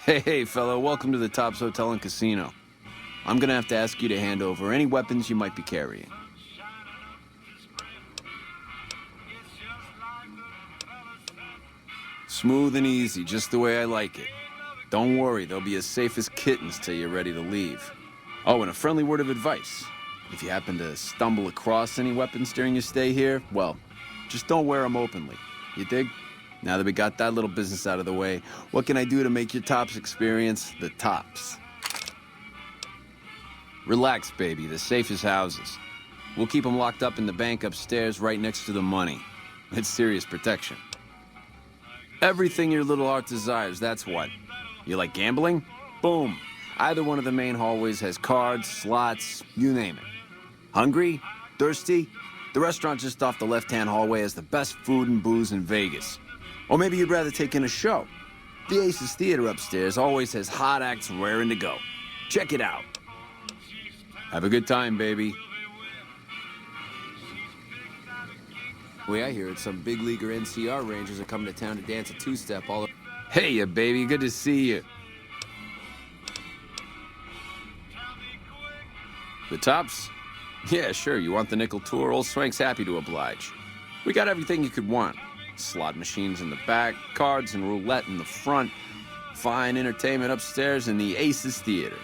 Hey, fella, welcome to the Tops Hotel and Casino. I'm gonna have to ask you to hand over any weapons you might be carrying. Smooth and easy, just the way I like it. Don't worry, they'll be as safe as kittens till you're ready to leave. Oh, and a friendly word of advice. If you happen to stumble across any weapons during your stay here, well, just don't wear them openly. You dig? Now that we got that little business out of the way, what can I do to make your Tops experience the tops? Relax, baby. The safe is houses. We'll keep them locked up in the bank upstairs right next to the money. It's serious protection. Everything your little heart desires, that's what. You like gambling? Boom. Either one of the main hallways has cards, slots, you name it. Hungry? Thirsty? The restaurant just off the left-hand hallway has the best food and booze in Vegas. Or maybe you'd rather take in a show. The Aces Theater upstairs always has hot acts raring to go. Check it out. Have a good time, baby. Way I hear it, some big leaguer NCR Rangers are coming to town to dance a two-step all over. Hey, baby, good to see you. The tops? Yeah, sure, you want the nickel tour? Old Swank's happy to oblige. We got everything you could want. Slot machines in the back, cards and roulette in the front, fine entertainment upstairs in the Aces Theater.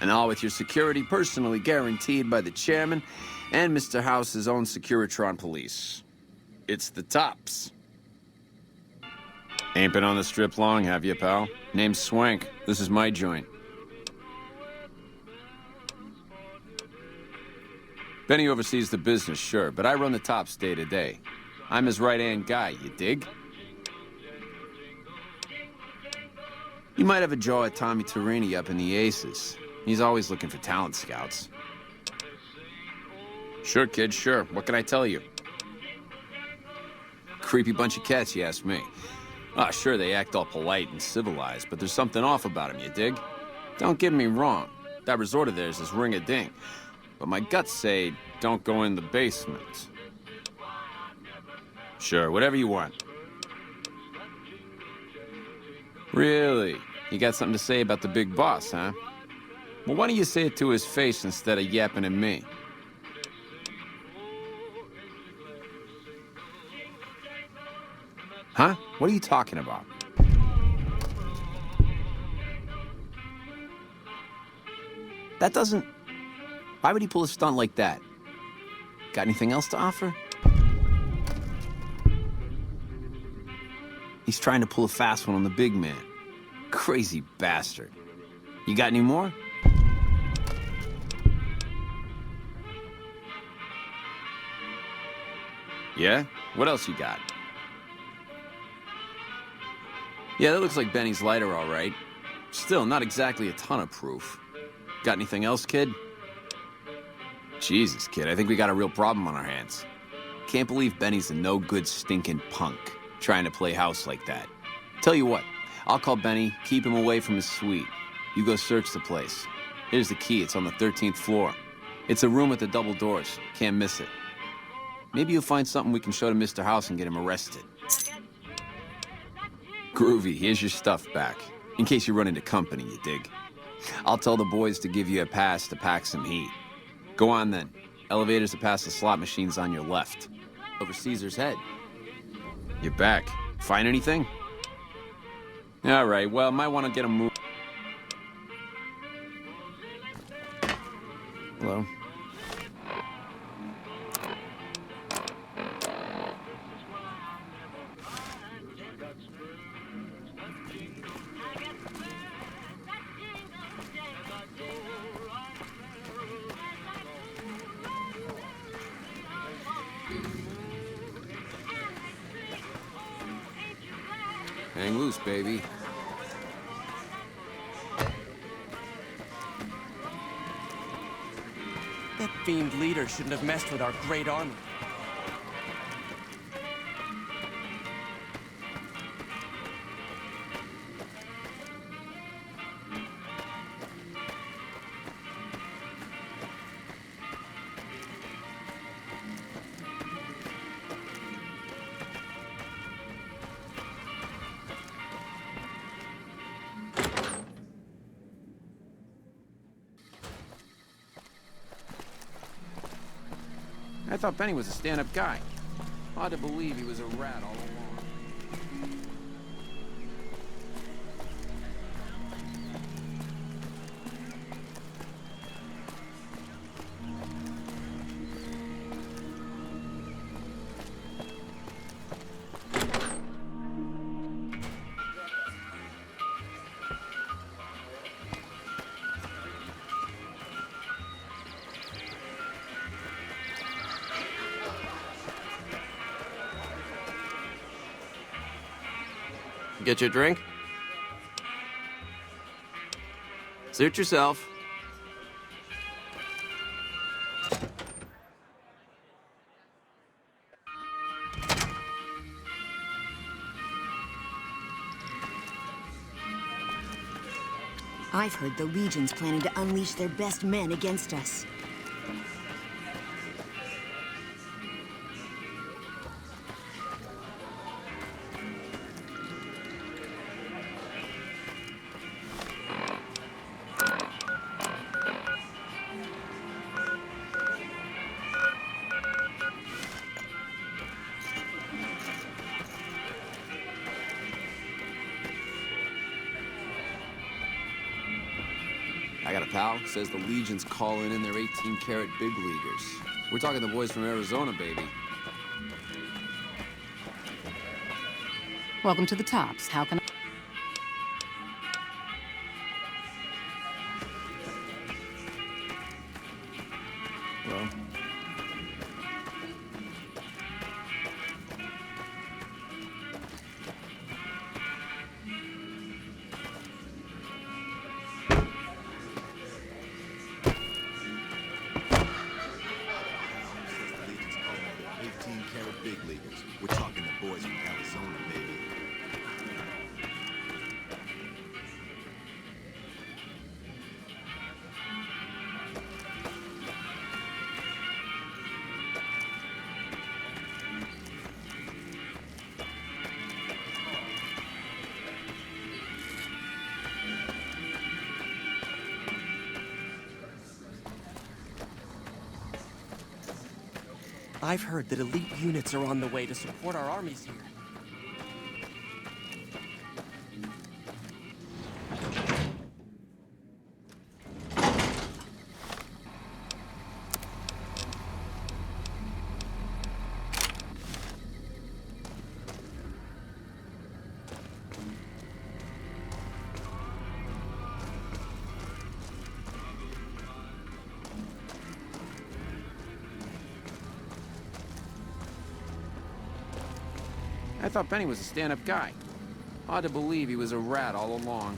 And all with your security personally guaranteed by the chairman and Mr. House's own Securitron police. It's the tops. Ain't been on the strip long, have you, pal? Name's Swank. This is my joint. Benny oversees the business, sure, but I run the tops day to day. I'm his right-hand guy, you dig? You might have a jaw at Tommy Torini up in the Aces. He's always looking for talent scouts. Sure, kid, sure. What can I tell you? Creepy bunch of cats, you ask me. Ah, sure, they act all polite and civilized, but there's something off about them, you dig? Don't get me wrong. That resort of theirs is ring-a-ding. But my guts say, don't go in the basement. Sure, whatever you want. Really? You got something to say about the big boss, huh? Well, why don't you say it to his face instead of yapping at me? Huh? What are you talking about? That doesn't... Why would he pull a stunt like that? Got anything else to offer? He's trying to pull a fast one on the big man. Crazy bastard. You got any more? Yeah? What else you got? Yeah, that looks like Benny's lighter, all right. Still, not exactly a ton of proof. Got anything else, kid? Jesus, kid, I think we got a real problem on our hands. Can't believe Benny's a no-good stinking punk, trying to play house like that. Tell you what, I'll call Benny, keep him away from his suite. You go search the place. Here's the key, it's on the 13th floor. It's a room with the double doors, can't miss it. Maybe you'll find something we can show to Mr. House and get him arrested. Groovy, here's your stuff back. In case you run into company, you dig. I'll tell the boys to give you a pass to pack some heat. Go on then. Elevators to pass the slot machines on your left. Over Caesar's head. You're back. Find anything? All right, well, might want to get a move. Hello? Hang loose, baby. That fiend leader shouldn't have messed with our great army. I thought Benny was a stand-up guy. Hard to believe he was a rat all along. Get your drink? Suit yourself. I've heard the Legion's planning to unleash their best men against us. pal. Says the Legion's calling in their 18-karat big leaguers. We're talking the boys from Arizona, baby. Welcome to the Tops. How can I... Well... Big leaguers. We're talking the boys from Arizona, baby. I've heard that elite units are on the way to support our armies here. I thought Benny was a stand-up guy. Hard to believe he was a rat all along.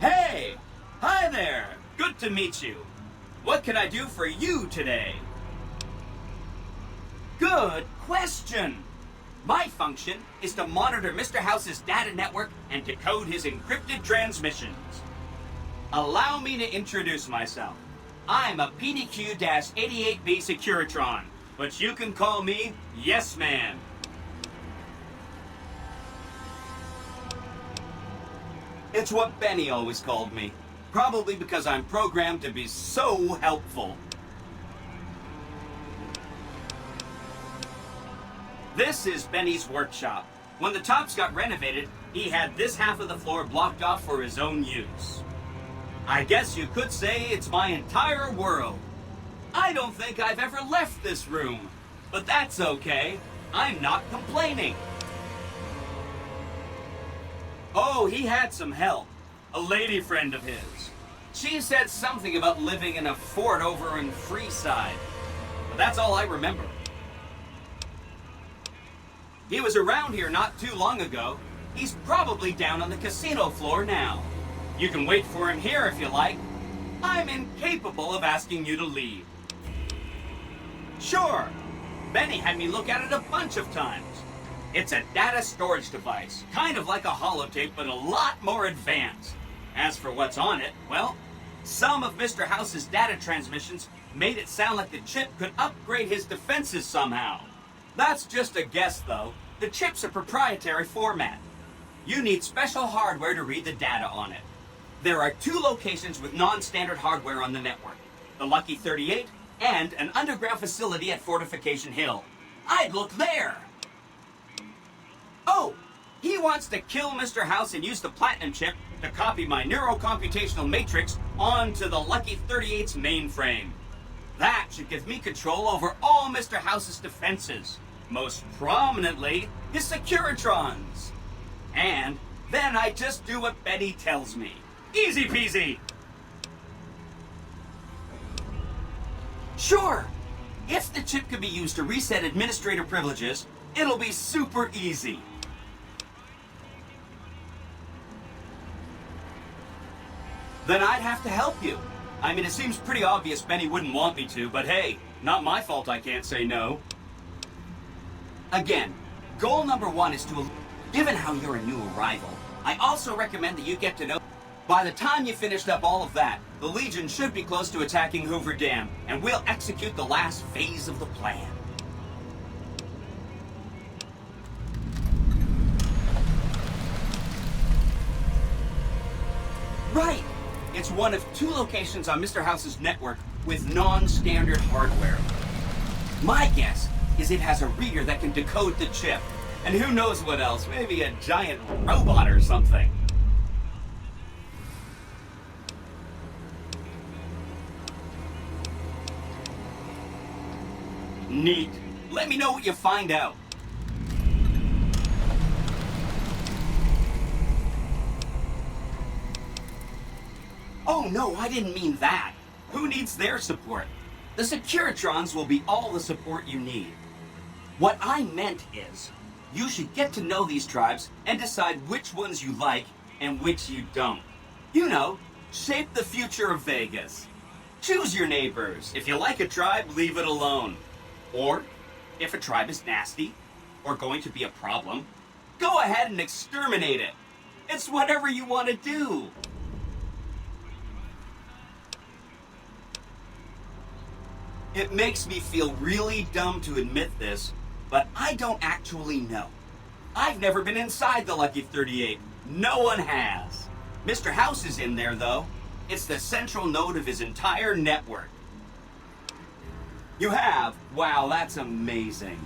Hey! Hi there! Good to meet you. What can I do for you today? Good question! My function is to monitor Mr. House's data network and decode his encrypted transmissions. Allow me to introduce myself. I'm a PDQ-88B Securitron, but you can call me Yes Man. It's what Benny always called me. Probably because I'm programmed to be so helpful. This is Benny's workshop. When the Tops got renovated, he had this half of the floor blocked off for his own use. I guess you could say it's my entire world. I don't think I've ever left this room, but that's okay. I'm not complaining. Oh, he had some help. A lady friend of his. She said something about living in a fort over in Freeside. But that's all I remember. He was around here not too long ago. He's probably down on the casino floor now. You can wait for him here if you like. I'm incapable of asking you to leave. Sure. Benny had me look at it a bunch of times. It's a data storage device, kind of like a holotape, but a lot more advanced. As for what's on it, well, Some of Mr. House's data transmissions made it sound like the chip could upgrade his defenses somehow. That's just a guess, though. The chip's a proprietary format. You need special hardware to read the data on it. There are 2 locations with non-standard hardware on the network. The Lucky 38 and an underground facility at Fortification Hill. I'd look there! Oh! He wants to kill Mr. House and use the Platinum chip to copy my neurocomputational matrix onto the Lucky 38's mainframe. That should give me control over all Mr. House's defenses. Most prominently, his Securitrons. And then I just do what Betty tells me. Easy peasy! Sure! If the chip can be used to reset administrator privileges, it'll be super easy. Then I'd have to help you. I mean, it seems pretty obvious Benny wouldn't want me to, but hey, not my fault I can't say no. Again, goal number 1 is to... Given how you're a new arrival, I also recommend that you get to know... By the time you finished up all of that, the Legion should be close to attacking Hoover Dam, and we'll execute the last phase of the plan. Right! It's one of 2 locations on Mr. House's network with non-standard hardware. My guess is it has a reader that can decode the chip. And who knows what else, maybe a giant robot or something. Neat. Let me know what you find out. Oh no, I didn't mean that. Who needs their support? The Securitrons will be all the support you need. What I meant is, you should get to know these tribes and decide which ones you like and which you don't. You know, shape the future of Vegas. Choose your neighbors. If you like a tribe, leave it alone. Or, if a tribe is nasty, or going to be a problem, go ahead and exterminate it. It's whatever you want to do. It makes me feel really dumb to admit this, but I don't actually know. I've never been inside the Lucky 38. No one has. Mr. House is in there, though. It's the central node of his entire network. You have? Wow, that's amazing.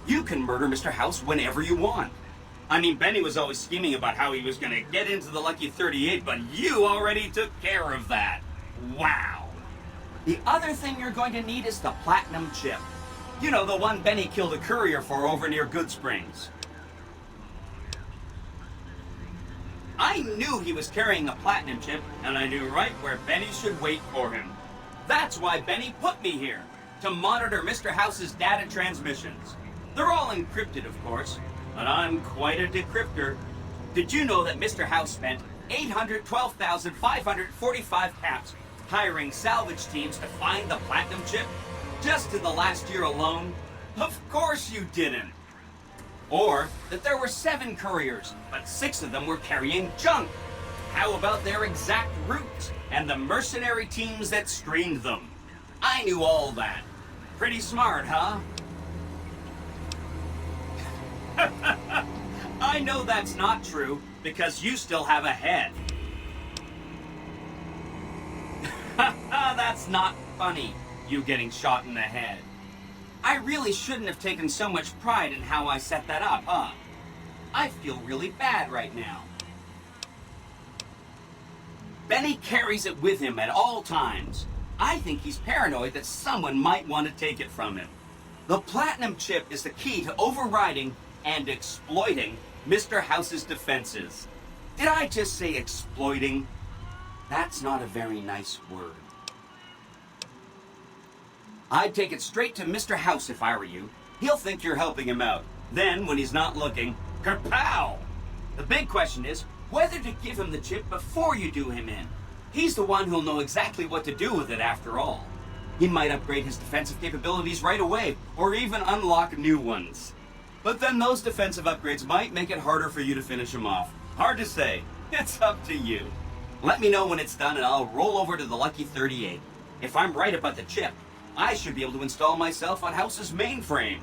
You can murder Mr. House whenever you want. I mean, Benny was always scheming about how he was going to get into the Lucky 38, but you already took care of that. Wow. The other thing you're going to need is the Platinum chip. You know, the one Benny killed a courier for over near Good Springs. I knew he was carrying a Platinum chip, and I knew right where Benny should wait for him. That's why Benny put me here, to monitor Mr. House's data transmissions. They're all encrypted, of course, but I'm quite a decryptor. Did you know that Mr. House spent 812,545 caps hiring salvage teams to find the Platinum chip? Just in the last year alone? Of course you didn't. Or that there were 7 couriers, but 6 of them were carrying junk. How about their exact routes and the mercenary teams that screened them? I knew all that. Pretty smart, huh? I know that's not true because you still have a head. That's not funny, you getting shot in the head. I really shouldn't have taken so much pride in how I set that up, huh? I feel really bad right now. Benny carries it with him at all times. I think he's paranoid that someone might want to take it from him. The Platinum chip is the key to overriding and exploiting Mr. House's defenses. Did I just say exploiting? That's not a very nice word. I'd take it straight to Mr. House if I were you. He'll think you're helping him out. Then, when he's not looking, kerpow! The big question is whether to give him the chip before you do him in. He's the one who'll know exactly what to do with it after all. He might upgrade his defensive capabilities right away, or even unlock new ones. But then those defensive upgrades might make it harder for you to finish him off. Hard to say. It's up to you. Let me know when it's done and I'll roll over to the Lucky 38. If I'm right about the chip, I should be able to install myself on House's mainframe.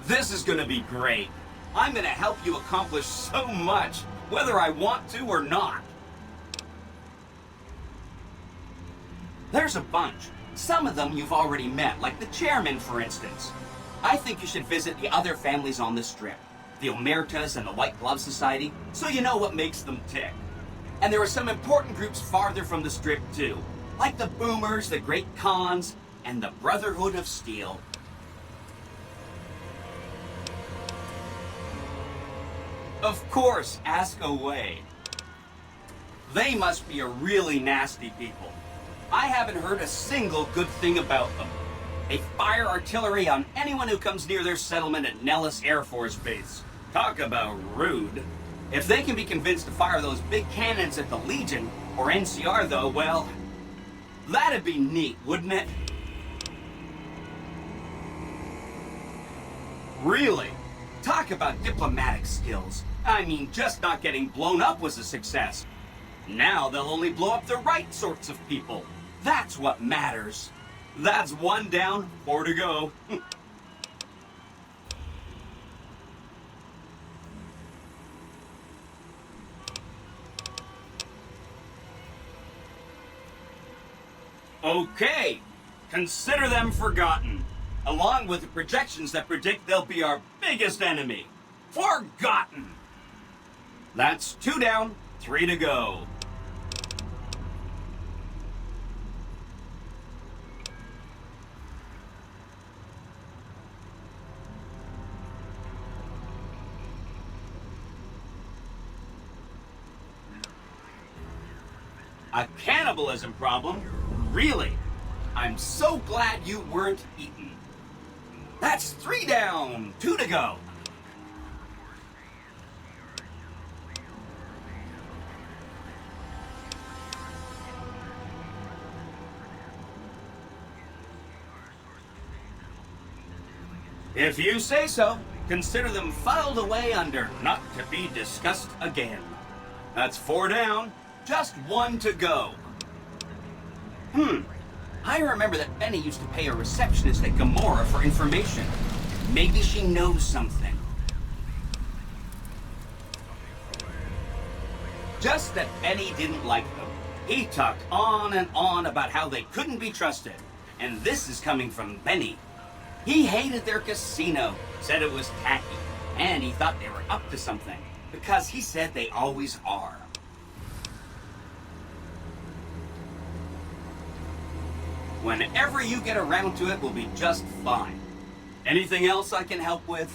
This is gonna be great. I'm gonna help you accomplish so much, whether I want to or not. There's a bunch. Some of them you've already met, like the chairman, for instance. I think you should visit the other families on the strip, the Omertas and the White Glove Society, so you know what makes them tick. And there are some important groups farther from the strip, too, like the Boomers, the Great Khans, and the Brotherhood of Steel. Of course, ask away. They must be a really nasty people. I haven't heard a single good thing about them. They fire artillery on anyone who comes near their settlement at Nellis Air Force Base. Talk about rude. If they can be convinced to fire those big cannons at the Legion, or NCR though, well, that'd be neat, wouldn't it? Really? Talk about diplomatic skills. I mean, just not getting blown up was a success. Now they'll only blow up the right sorts of people. That's what matters. That's 1 down, 4 to go. Okay, consider them forgotten, along with the projections that predict they'll be our biggest enemy. Forgotten! That's 2 down, 3 to go. A cannibalism problem? Really? I'm so glad you weren't eaten. That's 3 down, 2 to go. If you say so, consider them filed away under not to be discussed again. That's 4 down, just 1 to go. I remember that Benny used to pay a receptionist at Gamora for information. Maybe she knows something. Just that Benny didn't like them. He talked on and on about how they couldn't be trusted. And this is coming from Benny. He hated their casino, said it was tacky, and he thought they were up to something, because he said they always are. Whenever you get around to it, we'll be just fine. Anything else I can help with?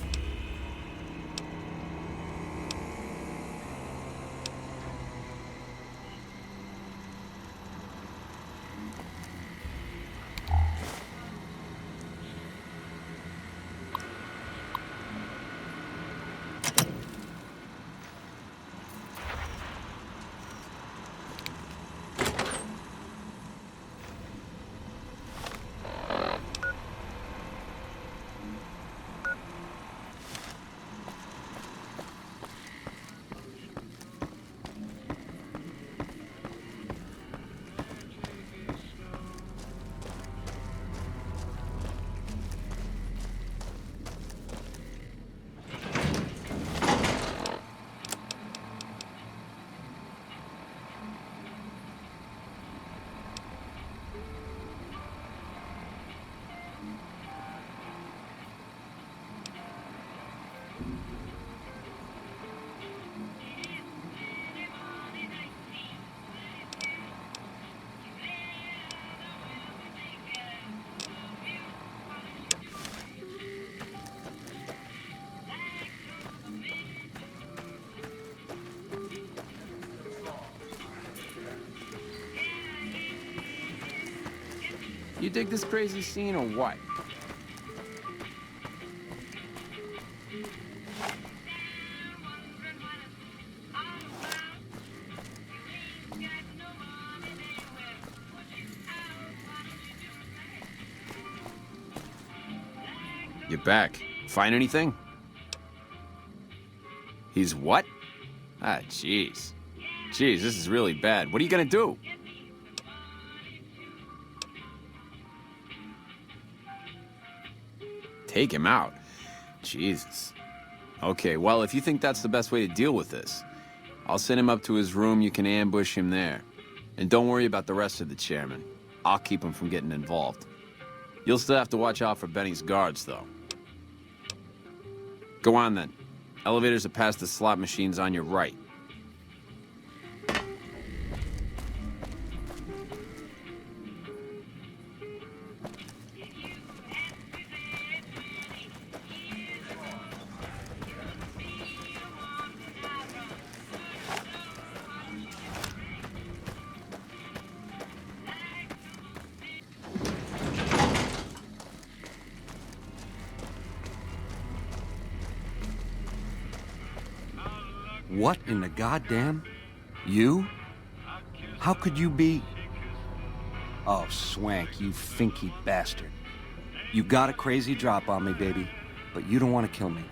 You dig this crazy scene or what? You're back. Find anything? He's what? Ah, jeez. Jeez, this is really bad. What are you gonna do? Take him out? Jesus. Okay, well, if you think that's the best way to deal with this, I'll send him up to his room. You can ambush him there. And don't worry about the rest of the chairman. I'll keep him from getting involved. You'll still have to watch out for Benny's guards, though. Go on, then. Elevators are past the slot machines on your right. What in the goddamn? You? How could you be? Oh, Swank, you finky bastard. You got a crazy drop on me, baby, but you don't want to kill me.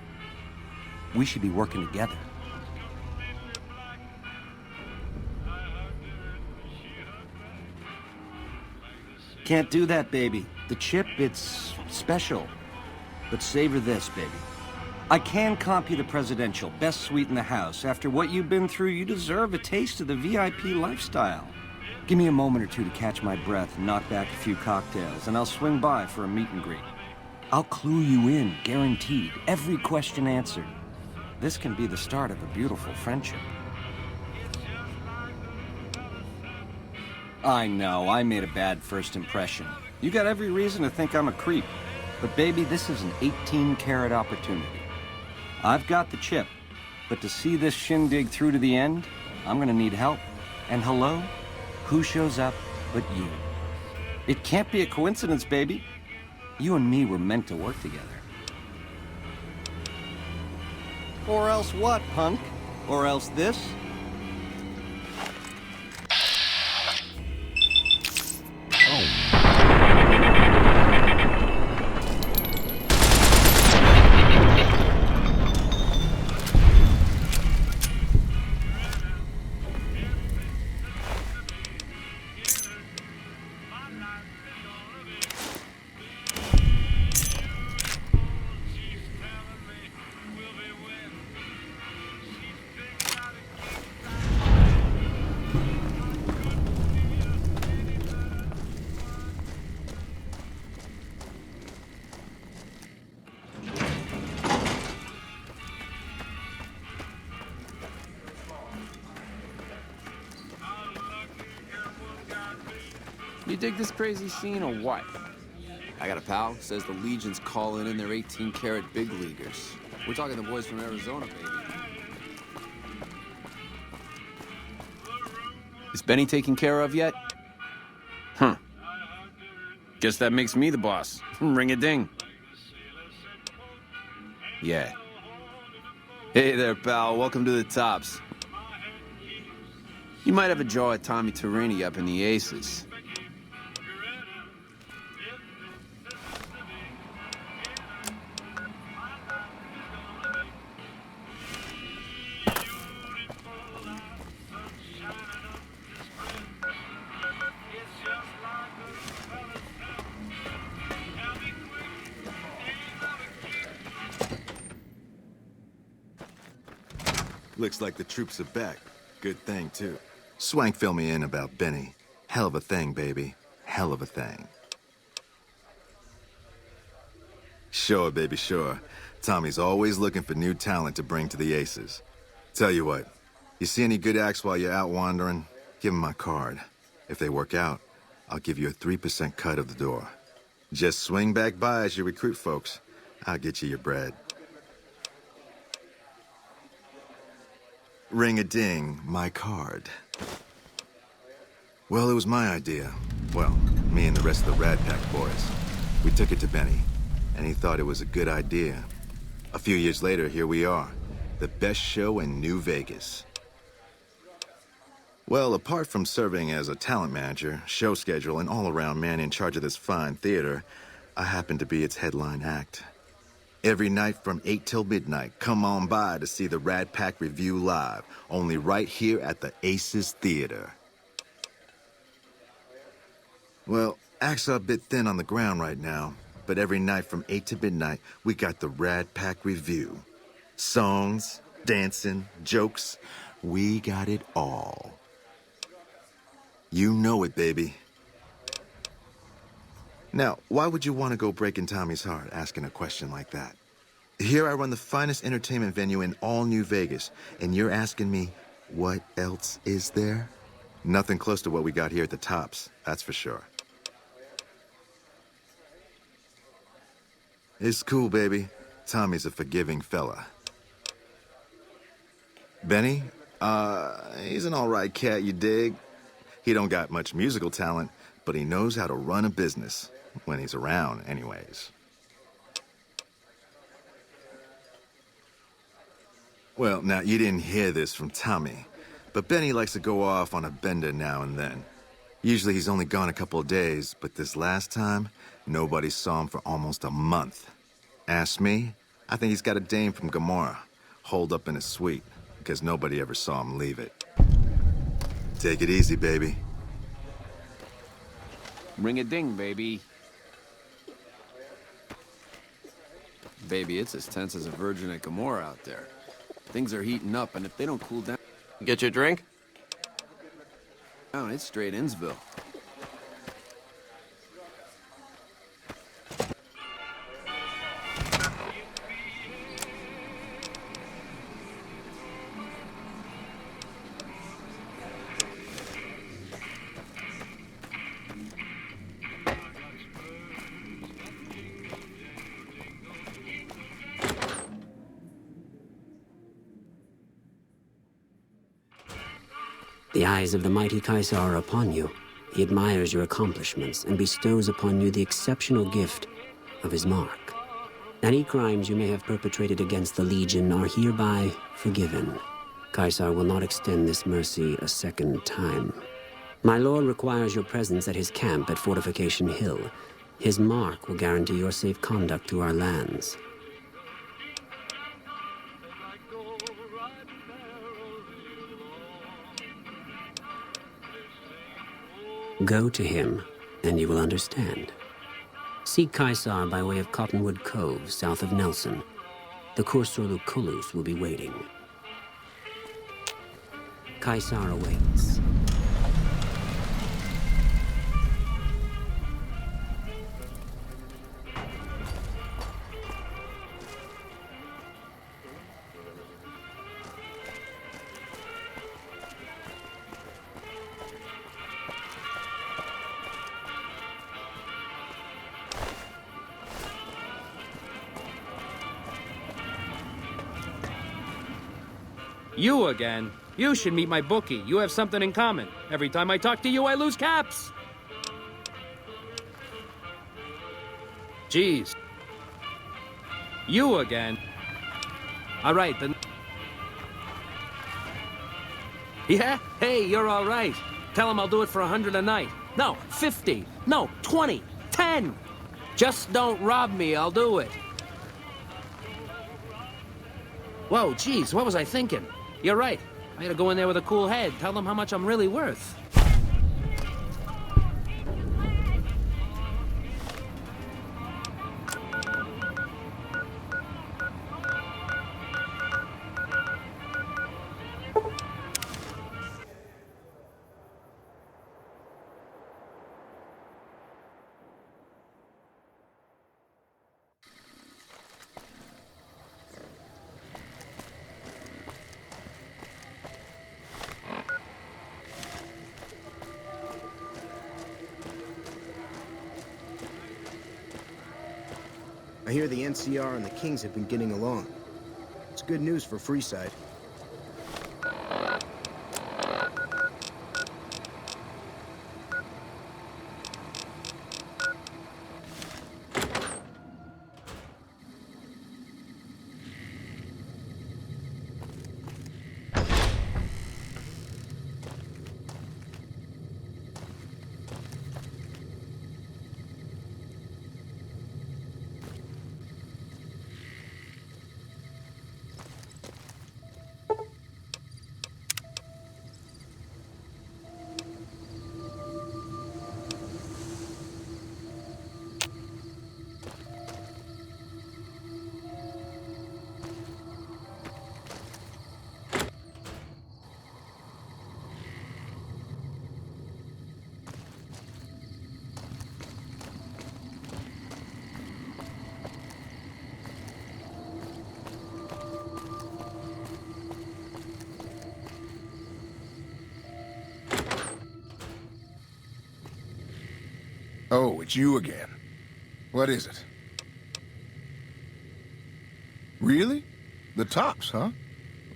We should be working together. Can't do that, baby. The chip, it's special. But savor this, baby. I can comp you the presidential, best suite in the house. After what you've been through, you deserve a taste of the VIP lifestyle. Give me a moment or two to catch my breath and knock back a few cocktails, and I'll swing by for a meet and greet. I'll clue you in, guaranteed. Every question answered. This can be the start of a beautiful friendship. I know, I made a bad first impression. You got every reason to think I'm a creep. But baby, this is an 18-carat opportunity. I've got the chip, but to see this shindig through to the end, I'm gonna need help. And hello? Who shows up but you? It can't be a coincidence, baby. You and me were meant to work together. Or else what, punk? Or else this? You dig this crazy scene or what? I got a pal, says the Legion's calling in their 18-carat big leaguers. We're talking the boys from Arizona, baby. Is Benny taken care of yet? Huh. Guess that makes me the boss. Ring-a-ding. Yeah. Hey there, pal. Welcome to the Tops. You might have a jaw at Tommy Torini up in the Aces. Looks like the troops are back. Good thing, too. Swank fill me in about Benny. Hell of a thing, baby. Hell of a thing. Sure, baby, sure. Tommy's always looking for new talent to bring to the Aces. Tell you what, you see any good acts while you're out wandering, give them my card. If they work out, I'll give you a 3% cut of the door. Just swing back by as you recruit folks. I'll get you your bread. Ring-a-ding, my card. Well, it was my idea. Well, me and the rest of the Rad Pack boys. We took it to Benny, and he thought it was a good idea. A few years later, here we are. The best show in New Vegas. Well, apart from serving as a talent manager, show schedule, and all-around man in charge of this fine theater, I happen to be its headline act. Every night from 8 till midnight, come on by to see the Rat Pack Review live, only right here at the Aces Theater. Well, acts are a bit thin on the ground right now, but every night from 8 to midnight, we got the Rat Pack Review. Songs, dancing, jokes, we got it all. You know it, baby. Now, why would you want to go breaking Tommy's heart asking a question like that? Here I run the finest entertainment venue in all New Vegas, and you're asking me, what else is there? Nothing close to what we got here at the Tops, that's for sure. It's cool, baby. Tommy's a forgiving fella. Benny? He's an all right cat, you dig? He don't got much musical talent, but he knows how to run a business. When he's around, anyways. Well, now, you didn't hear this from Tommy, but Benny likes to go off on a bender now and then. Usually he's only gone a couple of days, but this last time, nobody saw him for almost a month. Ask me, I think he's got a dame from Gomorrah, holed up in his suite, because nobody ever saw him leave it. Take it easy, baby. Ring a ding, baby. Baby, it's as tense as a virgin at Gomorrah out there. Things are heating up, and if they don't cool down... Get your drink? Oh, it's straight Innsville. The eyes of the mighty Caesar are upon you. He admires your accomplishments and bestows upon you the exceptional gift of his mark. Any crimes you may have perpetrated against the Legion are hereby forgiven. Caesar will not extend this mercy a second time. My lord requires your presence at his camp at Fortification Hill. His mark will guarantee your safe conduct through our lands. Go to him, and you will understand. Seek Caesar by way of Cottonwood Cove, south of Nelson. The Cursor Lucullus will be waiting. Caesar awaits. You again? You should meet my bookie. You have something in common. Every time I talk to you, I lose caps. Jeez. You again? All right, then. Yeah? Hey, you're all right. Tell him I'll do it for 100 a night. No, 50. No, 20. 10. Just don't rob me, I'll do it. Whoa, geez, what was I thinking? You're right. I gotta go in there with a cool head. Tell them how much I'm really worth. I hear the NCR and the Kings have been getting along. It's good news for Freeside. Oh, it's you again. What is it? Really? The Tops, huh?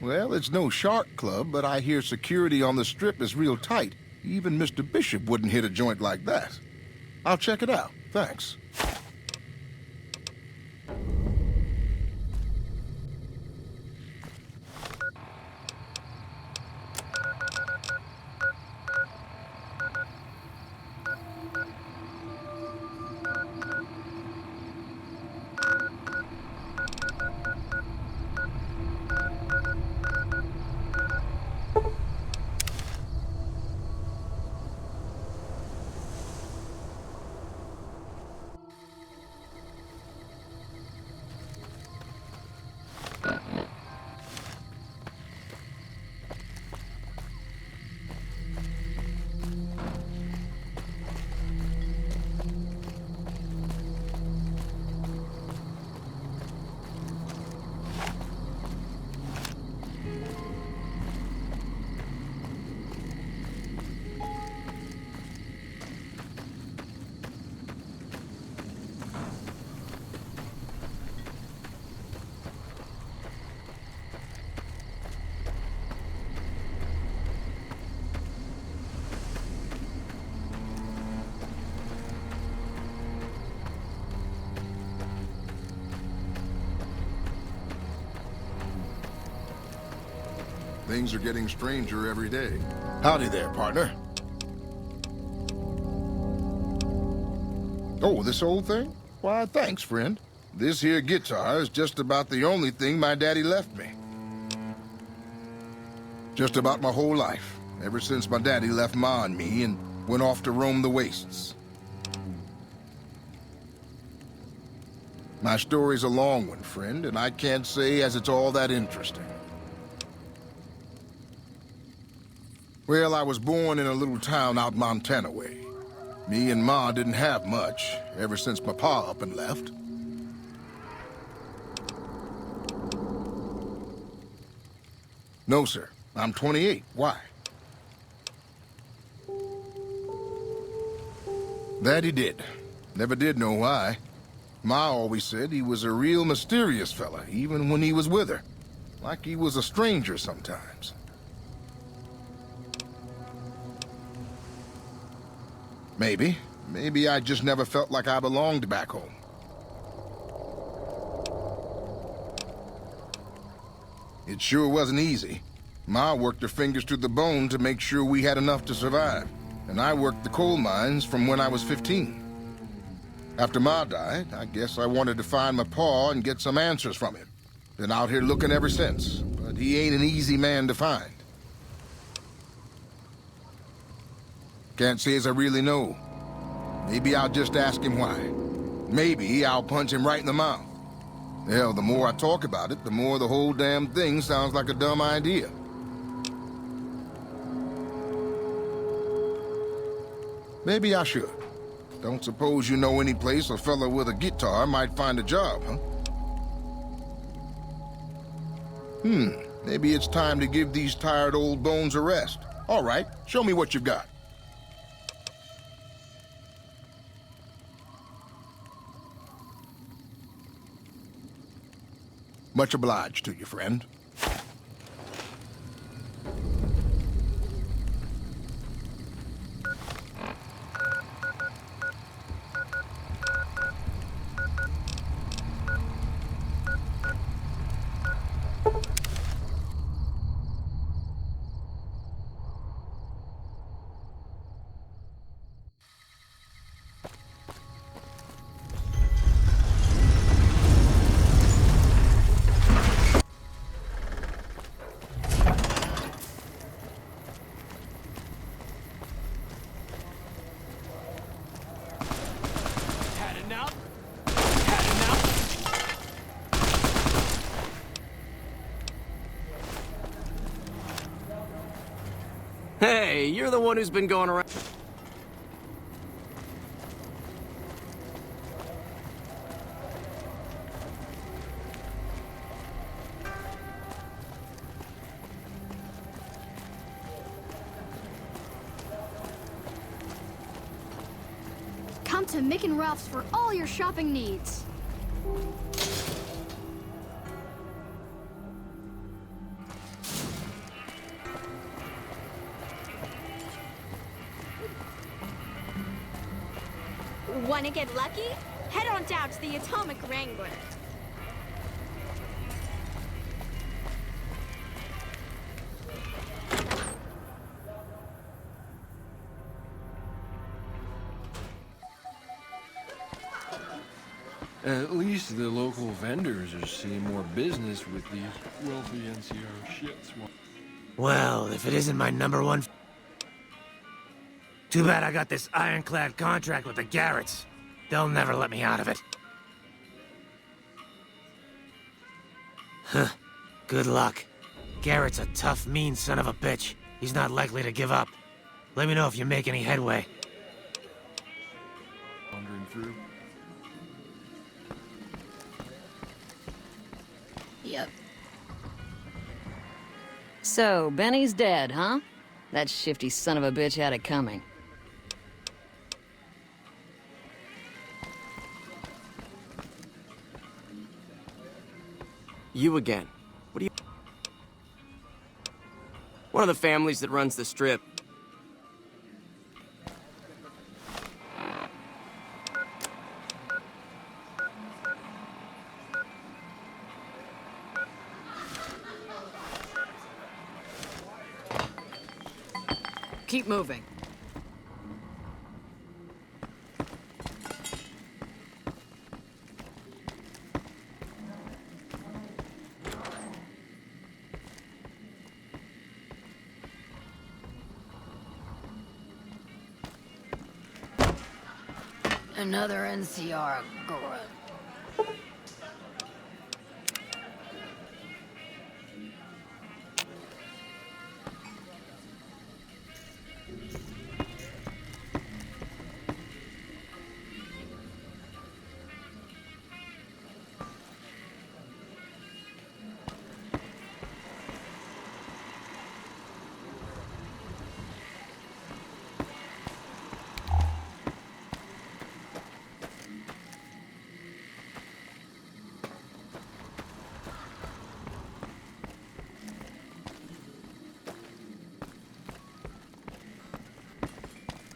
Well, it's no shark club, but I hear security on the Strip is real tight. Even Mr. Bishop wouldn't hit a joint like that. I'll check it out. Thanks. Things are getting stranger every day. Howdy there, partner. Oh, this old thing? Why, thanks, friend. This here guitar is just about the only thing my daddy left me. Just about my whole life, ever since my daddy left Ma and me and went off to roam the wastes. My story's a long one, friend, and I can't say as it's all that interesting. Well, I was born in a little town out Montana way. Me and Ma didn't have much, ever since my pa up and left. No, sir. I'm 28. Why? That he did. Never did know why. Ma always said he was a real mysterious fella, even when he was with her. Like he was a stranger sometimes. Maybe. Maybe I just never felt like I belonged back home. It sure wasn't easy. Ma worked her fingers to the bone to make sure we had enough to survive. And I worked the coal mines from when I was 15. After Ma died, I guess I wanted to find my pa and get some answers from him. Been out here looking ever since, but he ain't an easy man to find. Can't say as I really know. Maybe I'll just ask him why. Maybe I'll punch him right in the mouth. Hell, the more I talk about it, the more the whole damn thing sounds like a dumb idea. Maybe I should. Don't suppose you know any place a fella with a guitar might find a job, huh? Maybe it's time to give these tired old bones a rest. All right, show me what you've got. Much obliged to you, friend. Hey, you're the one who's been going around. Come to Mick and Ralph's for all your shopping needs. Wanna get lucky? Head on down to the Atomic Wrangler. At least the local vendors are seeing more business with these wealthy NCR shits. Well, if it isn't my #1... Too bad I got this ironclad contract with the Garretts. They'll never let me out of it. Huh. Good luck. Garrett's a tough, mean son of a bitch. He's not likely to give up. Let me know if you make any headway. Wandering through. Yep. So, Benny's dead, huh? That shifty son of a bitch had it coming. You again. What do you... One of the families that runs the strip. Keep moving. Another NCR grunt.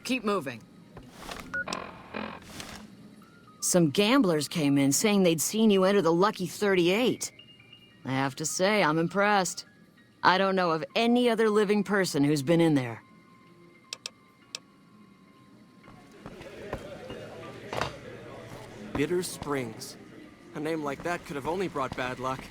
Keep moving. Some gamblers came in saying they'd seen you enter the Lucky 38. I have to say, I'm impressed. I don't know of any other living person who's been in there. Bitter Springs. A name like that could have only brought bad luck.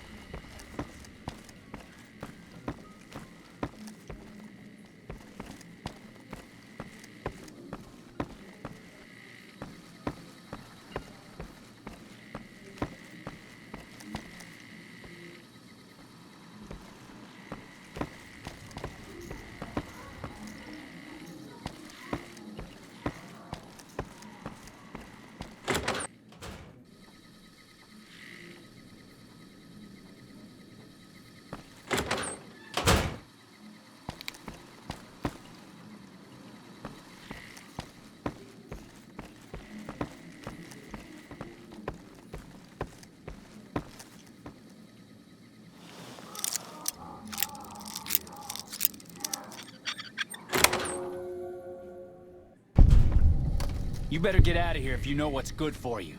You better get out of here if you know what's good for you.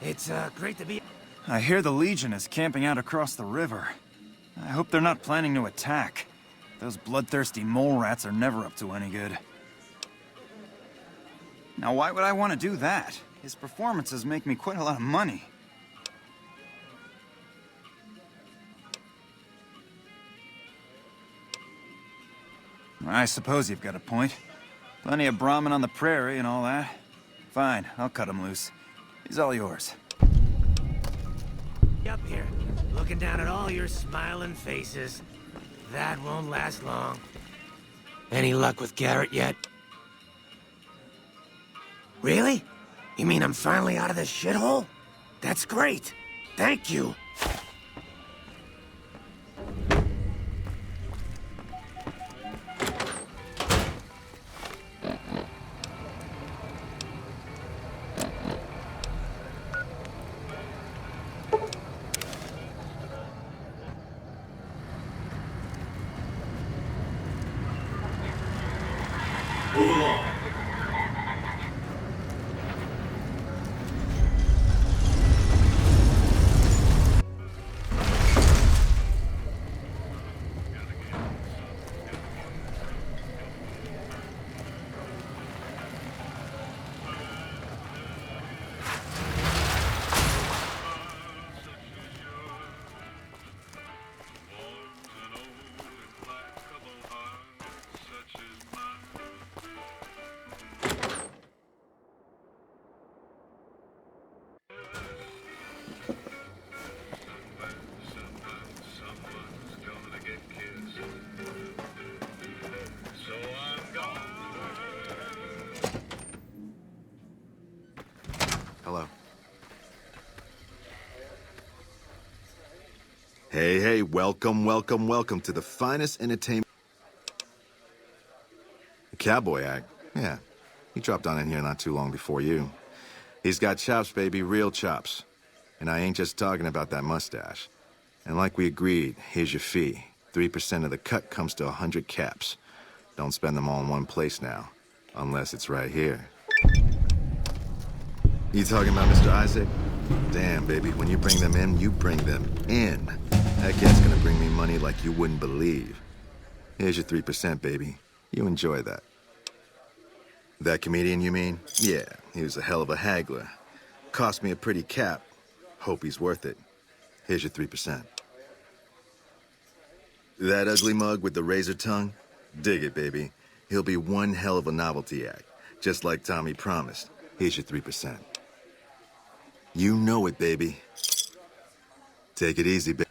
It's, great to be... I hear the Legion is camping out across the river. I hope they're not planning to attack. Those bloodthirsty mole rats are never up to any good. Now, why would I want to do that? His performances make me quite a lot of money. I suppose you've got a point. Plenty of Brahmin on the prairie and all that. Fine, I'll cut him loose. He's all yours. Up here, looking down at all your smiling faces. That won't last long. Any luck with Garrett yet? Really? You mean I'm finally out of this shithole? That's great. Thank you. Move along. Hello. Hey, hey, welcome, welcome, welcome to the finest entertainment. The cowboy act? Yeah. He dropped on in here not too long before you. He's got chops, baby, real chops. And I ain't just talking about that mustache. And like we agreed, here's your fee. 3% of the cut comes to 100 caps. Don't spend them all in one place now. Unless it's right here. You talking about Mr. Isaac? Damn, baby, when you bring them in, you bring them in. That cat's gonna bring me money like you wouldn't believe. Here's your 3%, baby. You enjoy that. That comedian, you mean? Yeah, he was a hell of a haggler. Cost me a pretty cap. Hope he's worth it. Here's your 3%. That ugly mug with the razor tongue? Dig it, baby. He'll be one hell of a novelty act. Just like Tommy promised. Here's your 3%. You know it, baby. Take it easy, baby.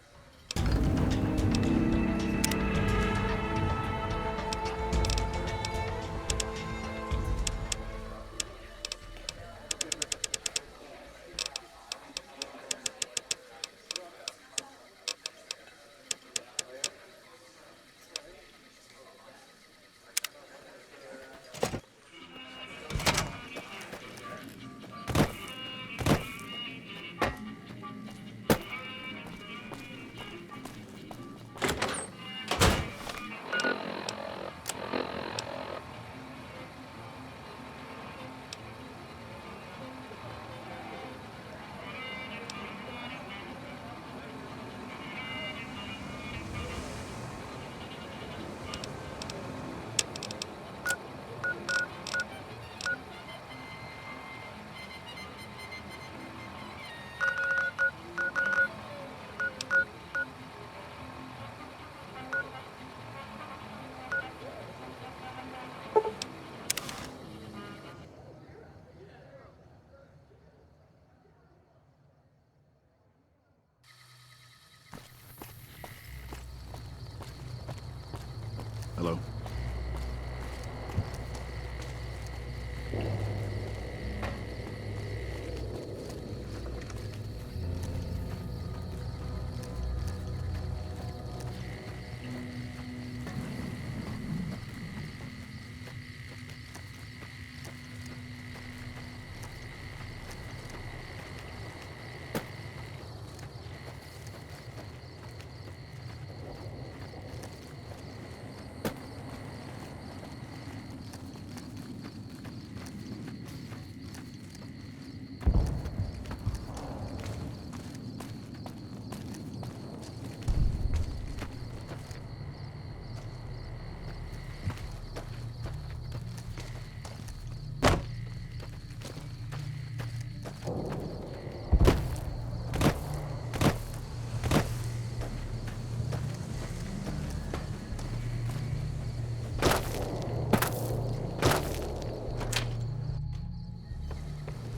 Hello?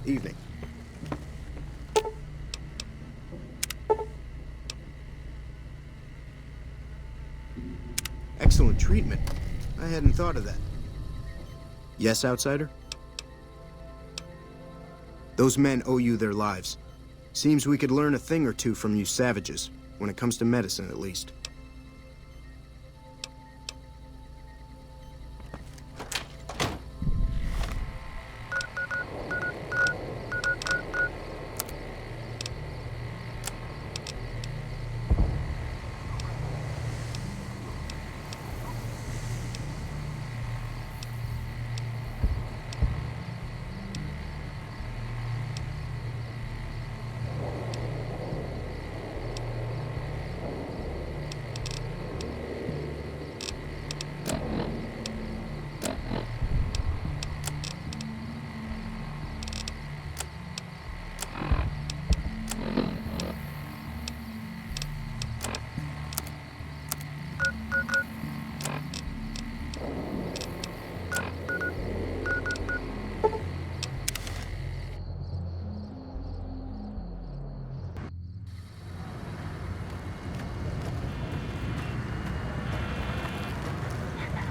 Evening. treatment. I hadn't thought of that. Yes, outsider? Those men owe you their lives. Seems we could learn a thing or two from you savages, when it comes to medicine at least.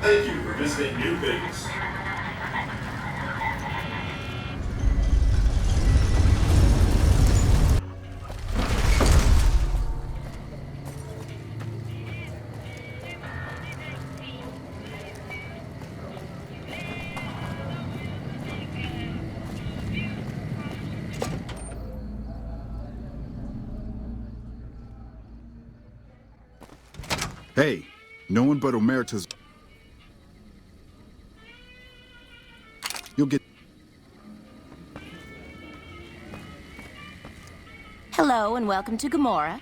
Thank you for visiting New Vegas. Hey, no one but Omerta's... You'll get... Hello and welcome to Gomorrah.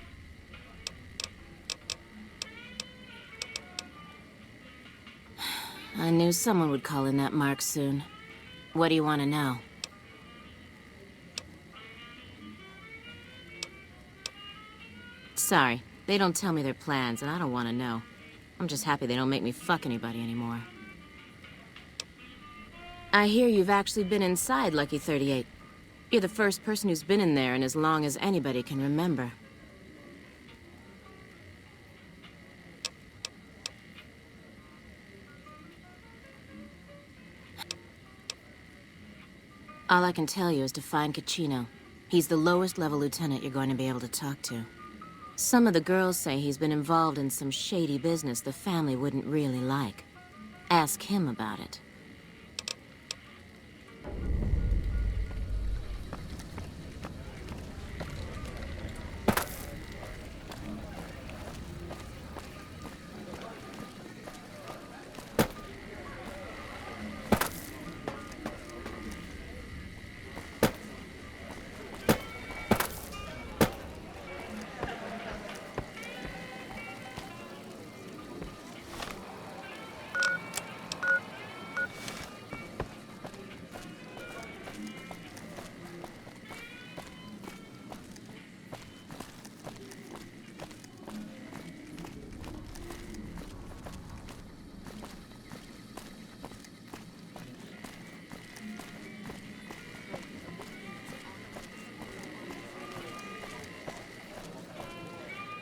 I knew someone would call in that mark soon. What do you want to know? Sorry, they don't tell me their plans, and I don't want to know. I'm just happy they don't make me fuck anybody anymore. I hear you've actually been inside Lucky 38. You're the first person who's been in there in as long as anybody can remember. All I can tell you is to find Caccino. He's the lowest level lieutenant you're going to be able to talk to. Some of the girls say he's been involved in some shady business the family wouldn't really like. Ask him about it.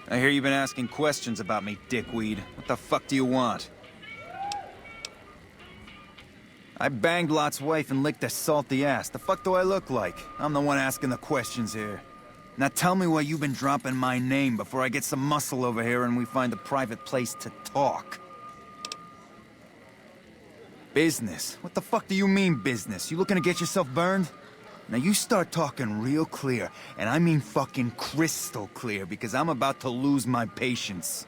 I hear you've been asking questions about me, dickweed. What the fuck do you want? I banged Lot's wife and licked her salty ass. The fuck do I look like? I'm the one asking the questions here. Now tell me why you've been dropping my name before I get some muscle over here and we find a private place to talk. Business? What the fuck do you mean business? You looking to get yourself burned? Now you start talking real clear, and I mean fucking crystal clear, because I'm about to lose my patience.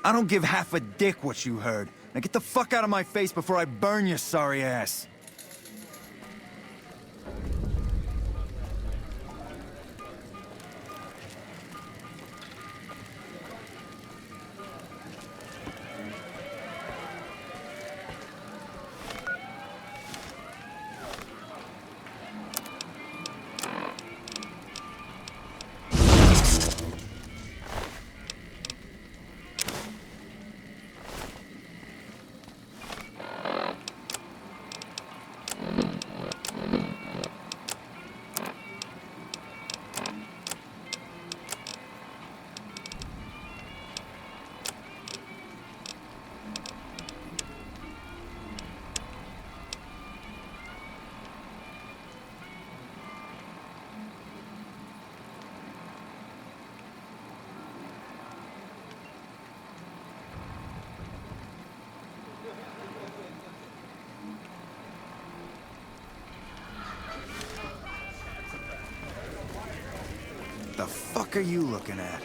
I don't give half a dick what you heard. Now get the fuck out of my face before I burn your sorry ass. fuck are you looking at?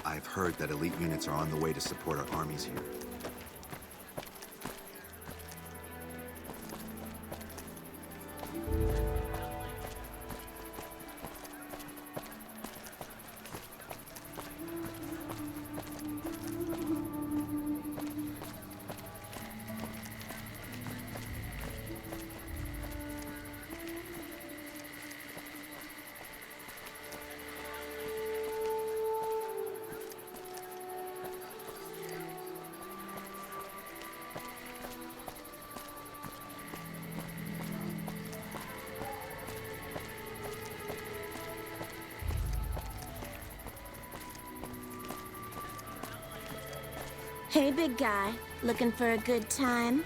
I've heard that elite units are on the way to support our armies here. Hey, big guy. Looking for a good time?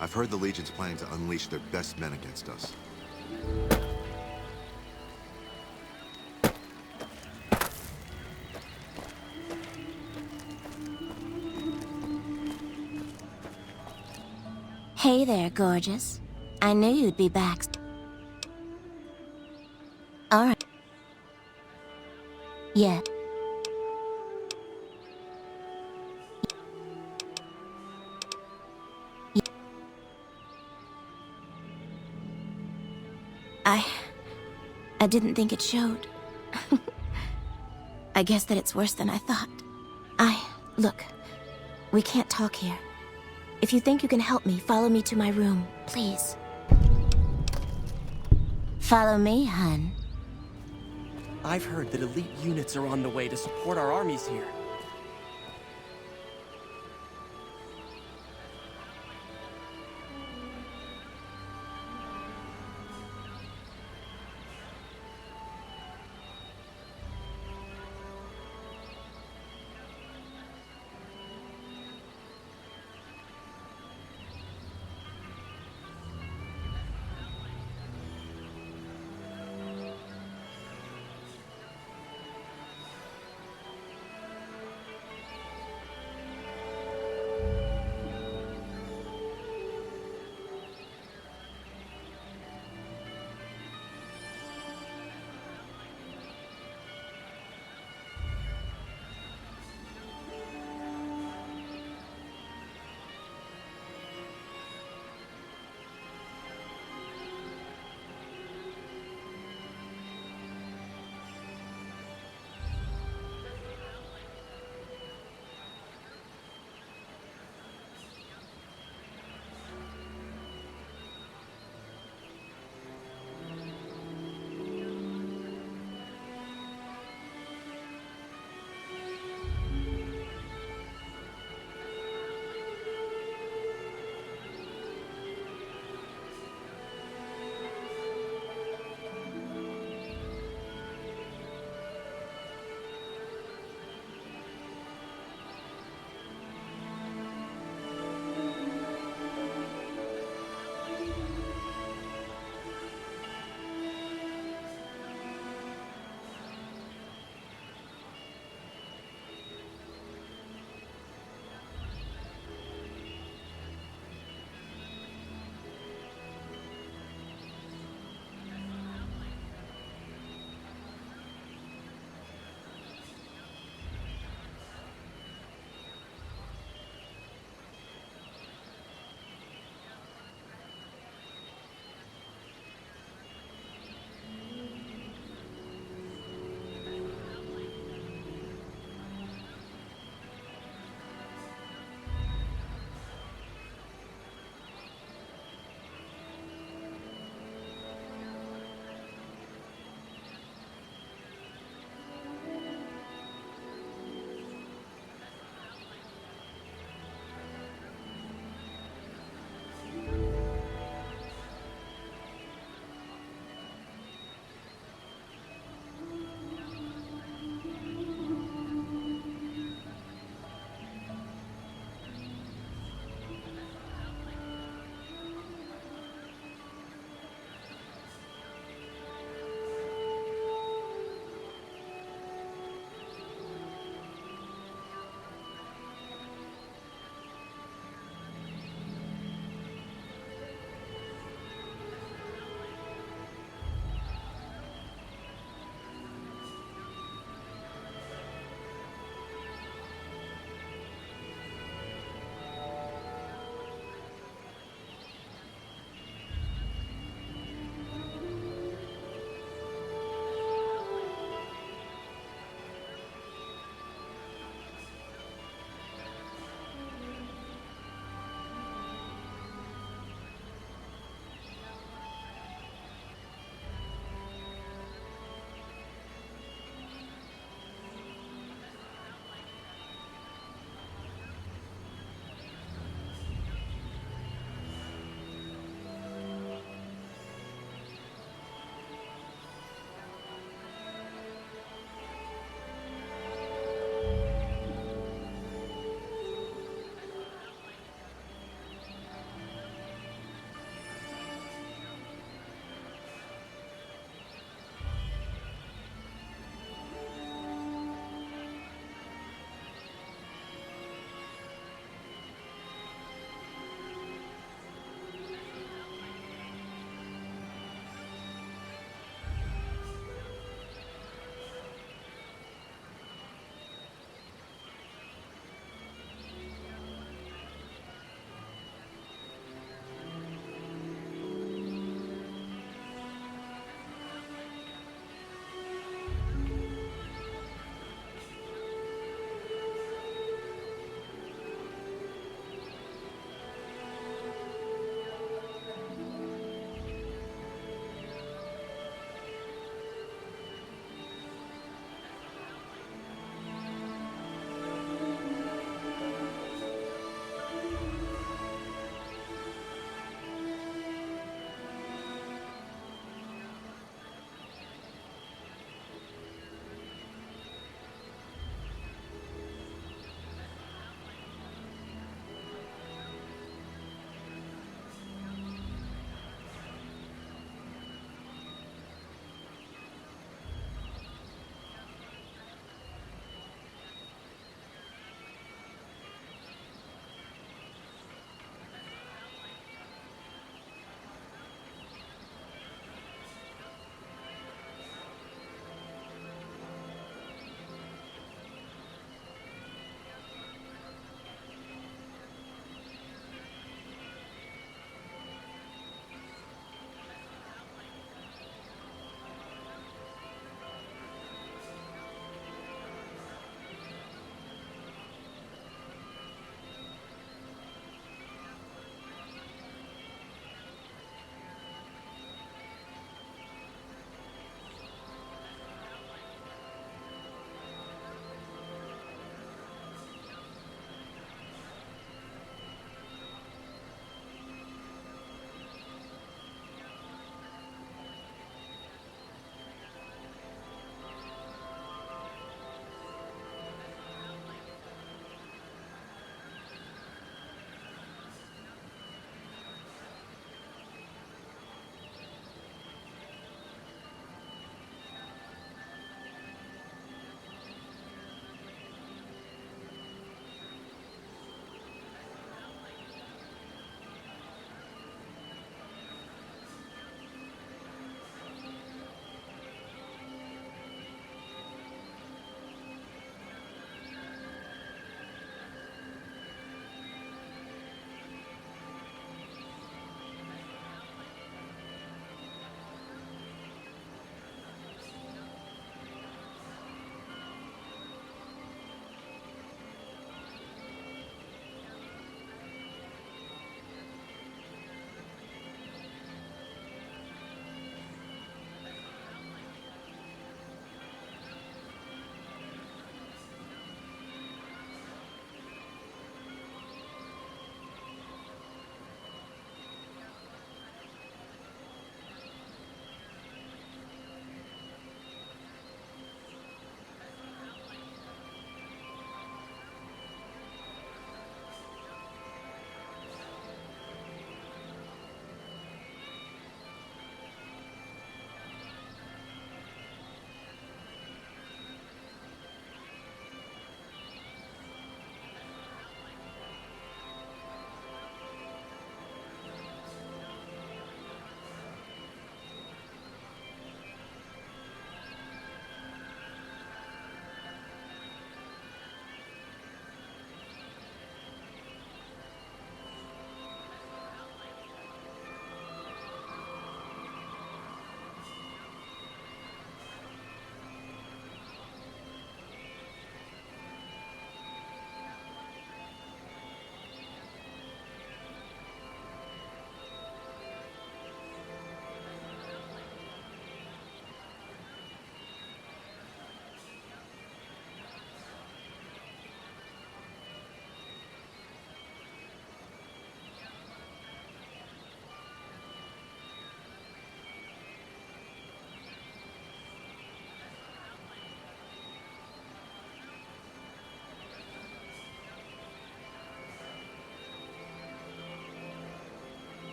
I've heard the Legion's planning to unleash their best men against us. Hey there, gorgeous. I knew you'd be back. All right. Yeah. I didn't think it showed. I guess that it's worse than I thought. Look, we can't talk here. If you think you can help me, follow me to my room, please. Follow me, hun. I've heard that elite units are on the way to support our armies here.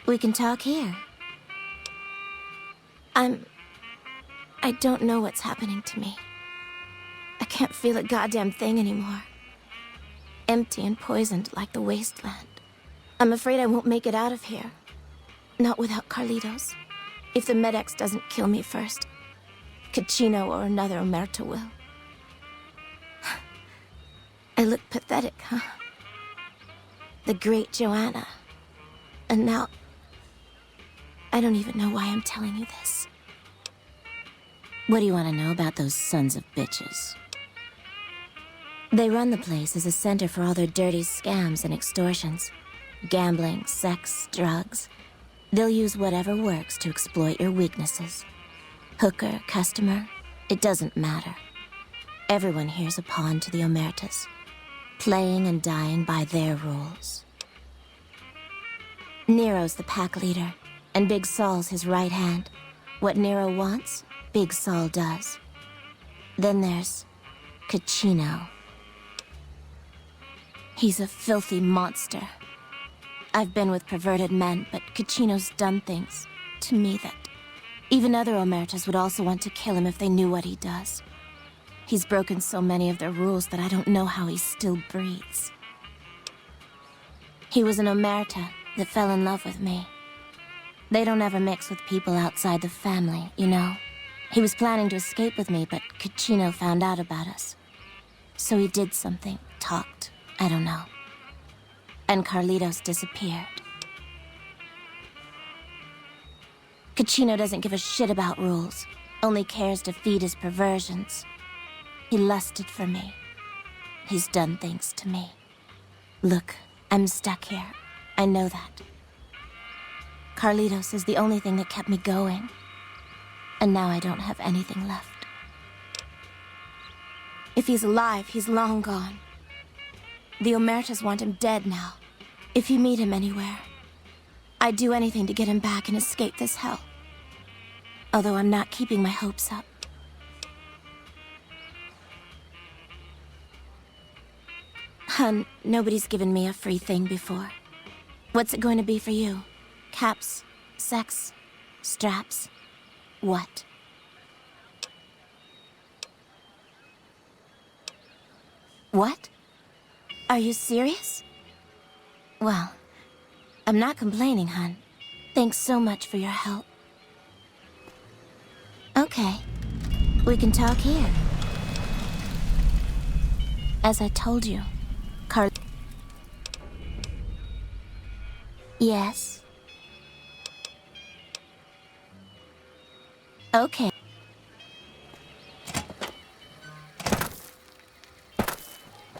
We can talk here. I don't know what's happening to me. I can't feel a goddamn thing anymore. Empty and poisoned like the wasteland. I'm afraid I won't make it out of here. Not without Carlitos. If the Med-X doesn't kill me first, Caccino or another Omerta will. I look pathetic, huh? The great Joanna. And now... I don't even know why I'm telling you this. What do you want to know about those sons of bitches? They run the place as a center for all their dirty scams and extortions. Gambling, sex, drugs. They'll use whatever works to exploit your weaknesses. Hooker, customer, it doesn't matter. Everyone here's a pawn to the Omertas, playing and dying by their rules. Nero's the pack leader, and Big Saul's his right hand. What Nero wants, Big Saul does. Then there's Caccino. He's a filthy monster. I've been with perverted men, but Caccino's done things to me that even other Omertas would also want to kill him if they knew what he does. He's broken so many of their rules that I don't know how he still breathes. He was an Omerta that fell in love with me. They don't ever mix with people outside the family, you know? He was planning to escape with me, but Caccino found out about us. So he did something, talked, I don't know. And Carlitos disappeared. Caccino doesn't give a shit about rules, only cares to feed his perversions. He lusted for me. He's done things to me. Look, I'm stuck here. I know that. Carlitos is the only thing that kept me going. And now I don't have anything left. If he's alive, he's long gone. The Omertas want him dead now. If you meet him anywhere, I'd do anything to get him back and escape this hell. Although I'm not keeping my hopes up. Hun, nobody's given me a free thing before. What's it going to be for you? Caps, sex, straps, what? What? Are you serious? Well, I'm not complaining, hun. Thanks so much for your help. Okay, we can talk here. As I told you, Yes. Okay.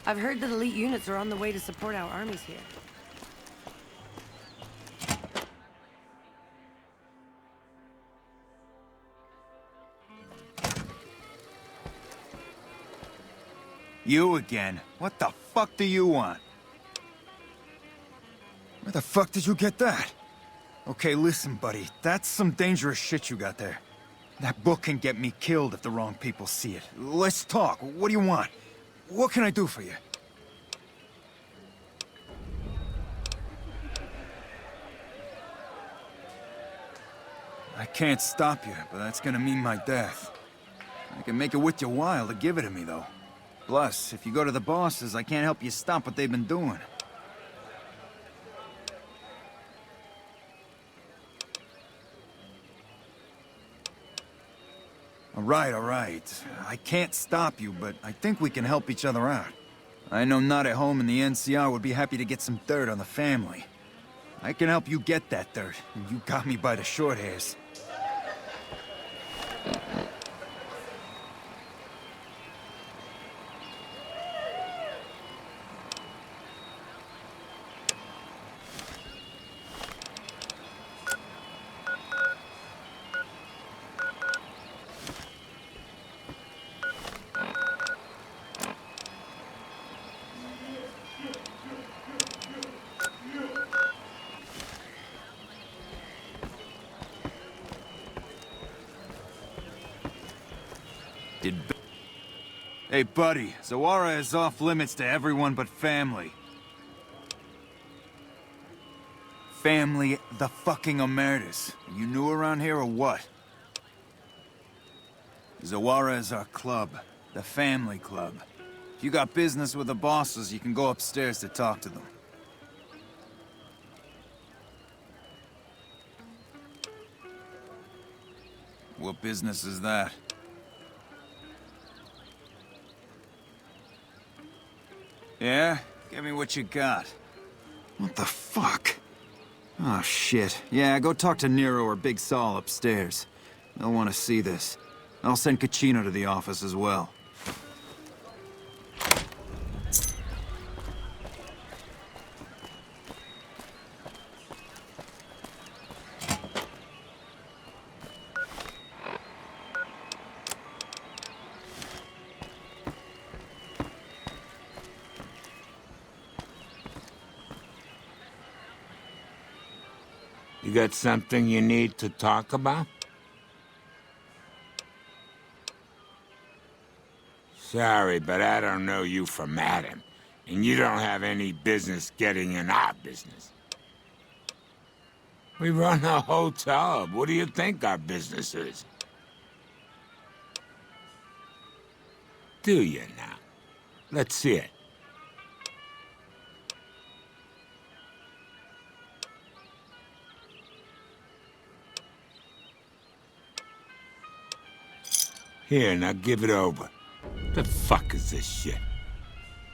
I've heard that elite units are on the way to support our armies here. You again? What the fuck do you want? Where the fuck did you get that? Okay, listen, buddy. That's some dangerous shit you got there. That book can get me killed if the wrong people see it. Let's talk. What do you want? What can I do for you? I can't stop you, but that's gonna mean my death. I can make it worth your while to give it to me, though. Plus, if you go to the bosses, I can't help you stop what they've been doing. All right. I can't stop you, but I think we can help each other out. I know Not at Home and the NCR would be happy to get some dirt on the family. I can help you get that dirt, and you got me by the short hairs. Hey, buddy, Zawara is off limits to everyone but family. family the fucking Emeritus. You new around here or what? Zawara is our club. The family club. If you got business with the bosses, you can go upstairs to talk to them. What business is that? Yeah? Give me what you got. What the fuck? Oh, shit. Yeah, go talk to Nero or Big Saul upstairs. They'll want to see this. I'll send Kachino to the office as well. You got something you need to talk about? Sorry, but I don't know you from Adam, and you don't have any business getting in our business. We run a hotel. What do you think our business is? Do you now? Let's see it. Here, now give it over. The fuck is this shit?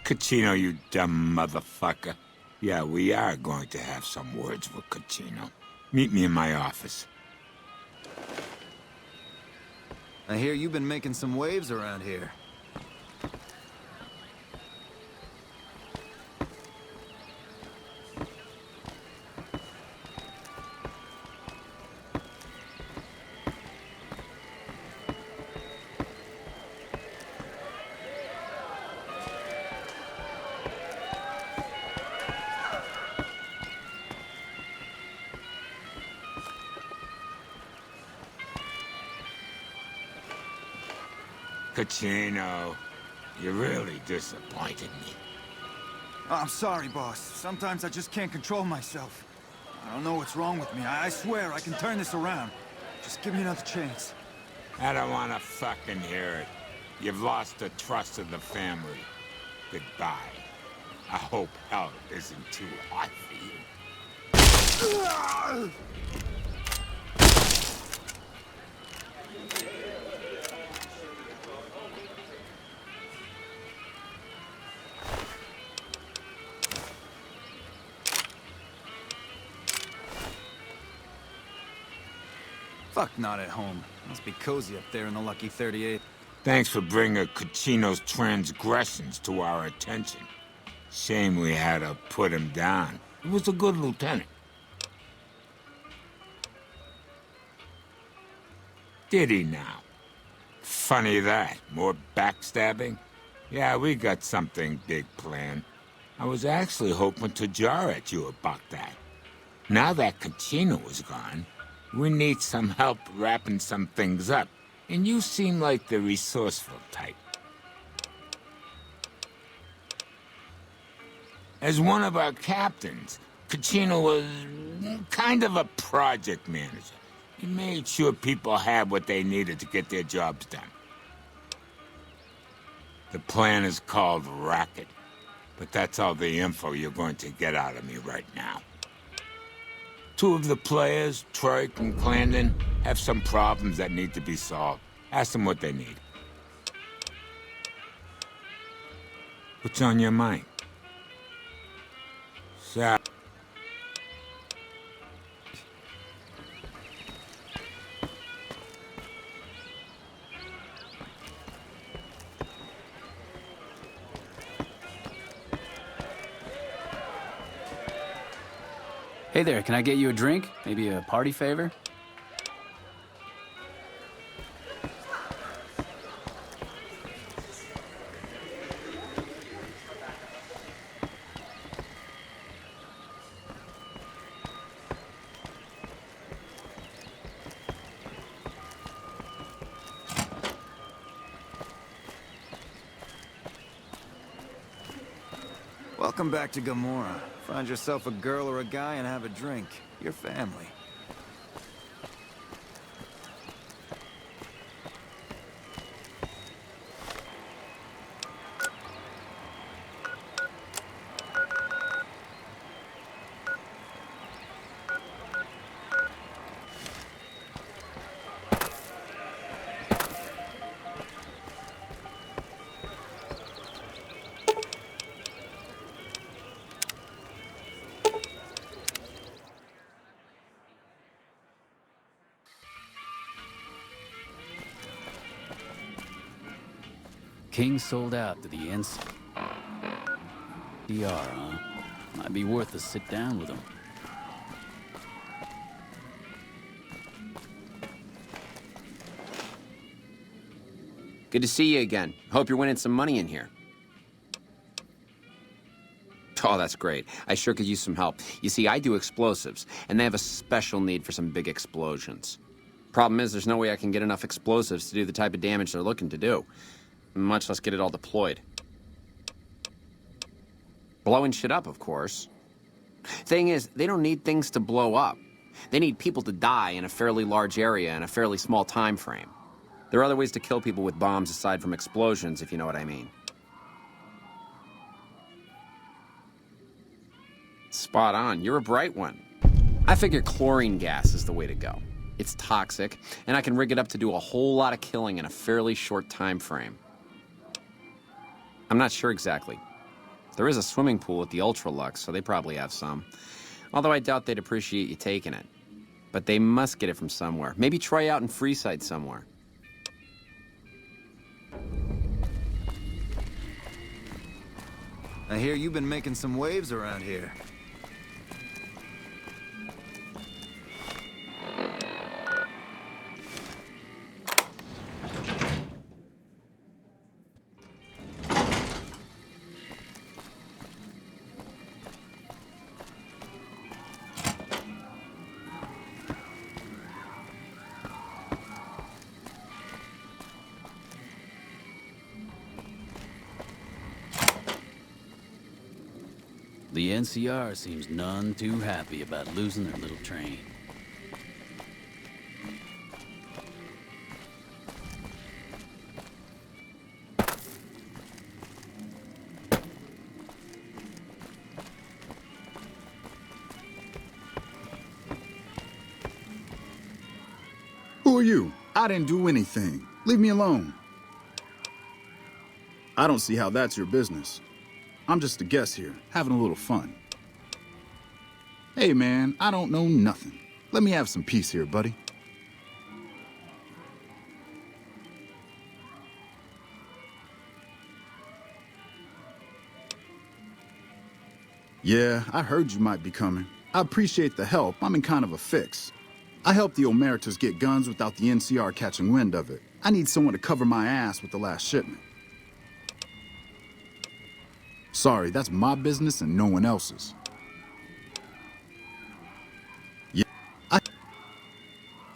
Kachino, you dumb motherfucker. Yeah, we are going to have some words with Kachino. Meet me in my office. I hear you've been making some waves around here. Kachino, you really disappointed me. I'm sorry, boss. Sometimes I just can't control myself. I don't know what's wrong with me. I swear I can turn this around. Just give me another chance. I don't want to fucking hear it. You've lost the trust of the family. Goodbye. I hope hell isn't too hot for you. Fuck not at home. Must be cozy up there in the Lucky 38. Thanks for bringing Kachino's transgressions to our attention. Shame we had to put him down. He was a good lieutenant. Did he now? Funny that. More backstabbing? Yeah, we got something big planned. I was actually hoping to jar at you about that. Now that Kachino is gone, we need some help wrapping some things up. And you seem like the resourceful type. As one of our captains, Kachino was kind of a project manager. He made sure people had what they needed to get their jobs done. The plan is called Racket, but that's all the info you're going to get out of me right now. Two of the players, Troik and Clandon, have some problems that need to be solved. Ask them what they need. What's on your mind? Sir. Hey there, can I get you a drink? Maybe a party favor? Welcome back to Gamora. Find yourself a girl or a guy and have a drink. Your family. King sold out to the NCR, huh? Might be worth a sit down with him. Good to see you again. Hope you're winning some money in here. Oh, that's great. I sure could use some help. You see, I do explosives, and they have a special need for some big explosions. Problem is, there's no way I can get enough explosives to do the type of damage they're looking to do, much less get it all deployed. Blowing shit up, of course. Thing is, they don't need things to blow up. They need people to die in a fairly large area in a fairly small time frame. There are other ways to kill people with bombs aside from explosions, if you know what I mean. Spot on. You're a bright one. I figure chlorine gas is the way to go. It's toxic, and I can rig it up to do a whole lot of killing in a fairly short time frame. I'm not sure exactly. There is a swimming pool at the Ultralux, so they probably have some. Although I doubt they'd appreciate you taking it. But they must get it from somewhere. Maybe try out in Freeside somewhere. I hear you've been making some waves around here. The NCR seems none too happy about losing their little train. Who are you? I didn't do anything. Leave me alone. I don't see how that's your business. I'm just a guest here, having a little fun. Hey, man, I don't know nothing. Let me have some peace here, buddy. Yeah, I heard you might be coming. I appreciate the help. I'm in kind of a fix. I helped the Omertas get guns without the NCR catching wind of it. I need someone to cover my ass with the last shipment. Sorry, that's my business and no one else's. Yeah,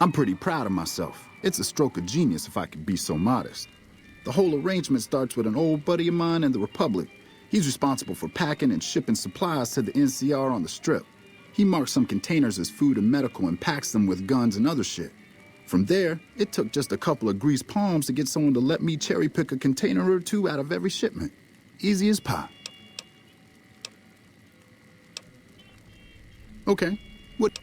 I'm pretty proud of myself. It's a stroke of genius if I could be so modest. The whole arrangement starts with an old buddy of mine in the Republic. He's responsible for packing and shipping supplies to the NCR on the Strip. He marks some containers as food and medical and packs them with guns and other shit. From there, it took just a couple of greased palms to get someone to let me cherry pick a container or two out of every shipment. Easy as pie. Okay, what?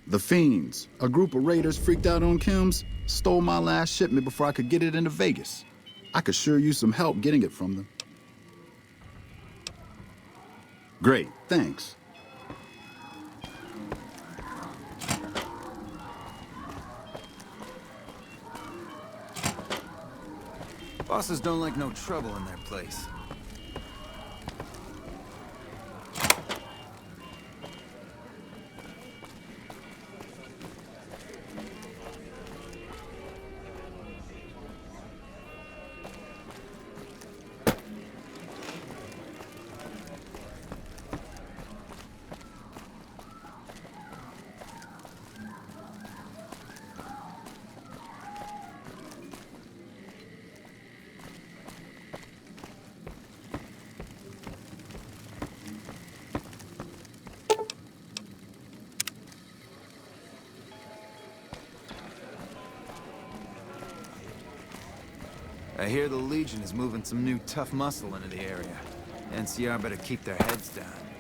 The Fiends, a group of raiders freaked out on chems, stole my last shipment before I could get it into Vegas. I could sure use some help getting it from them. Great, thanks. Bosses don't like no trouble in their place. I hear the Legion is moving some new tough muscle into the area. NCR better keep their heads down.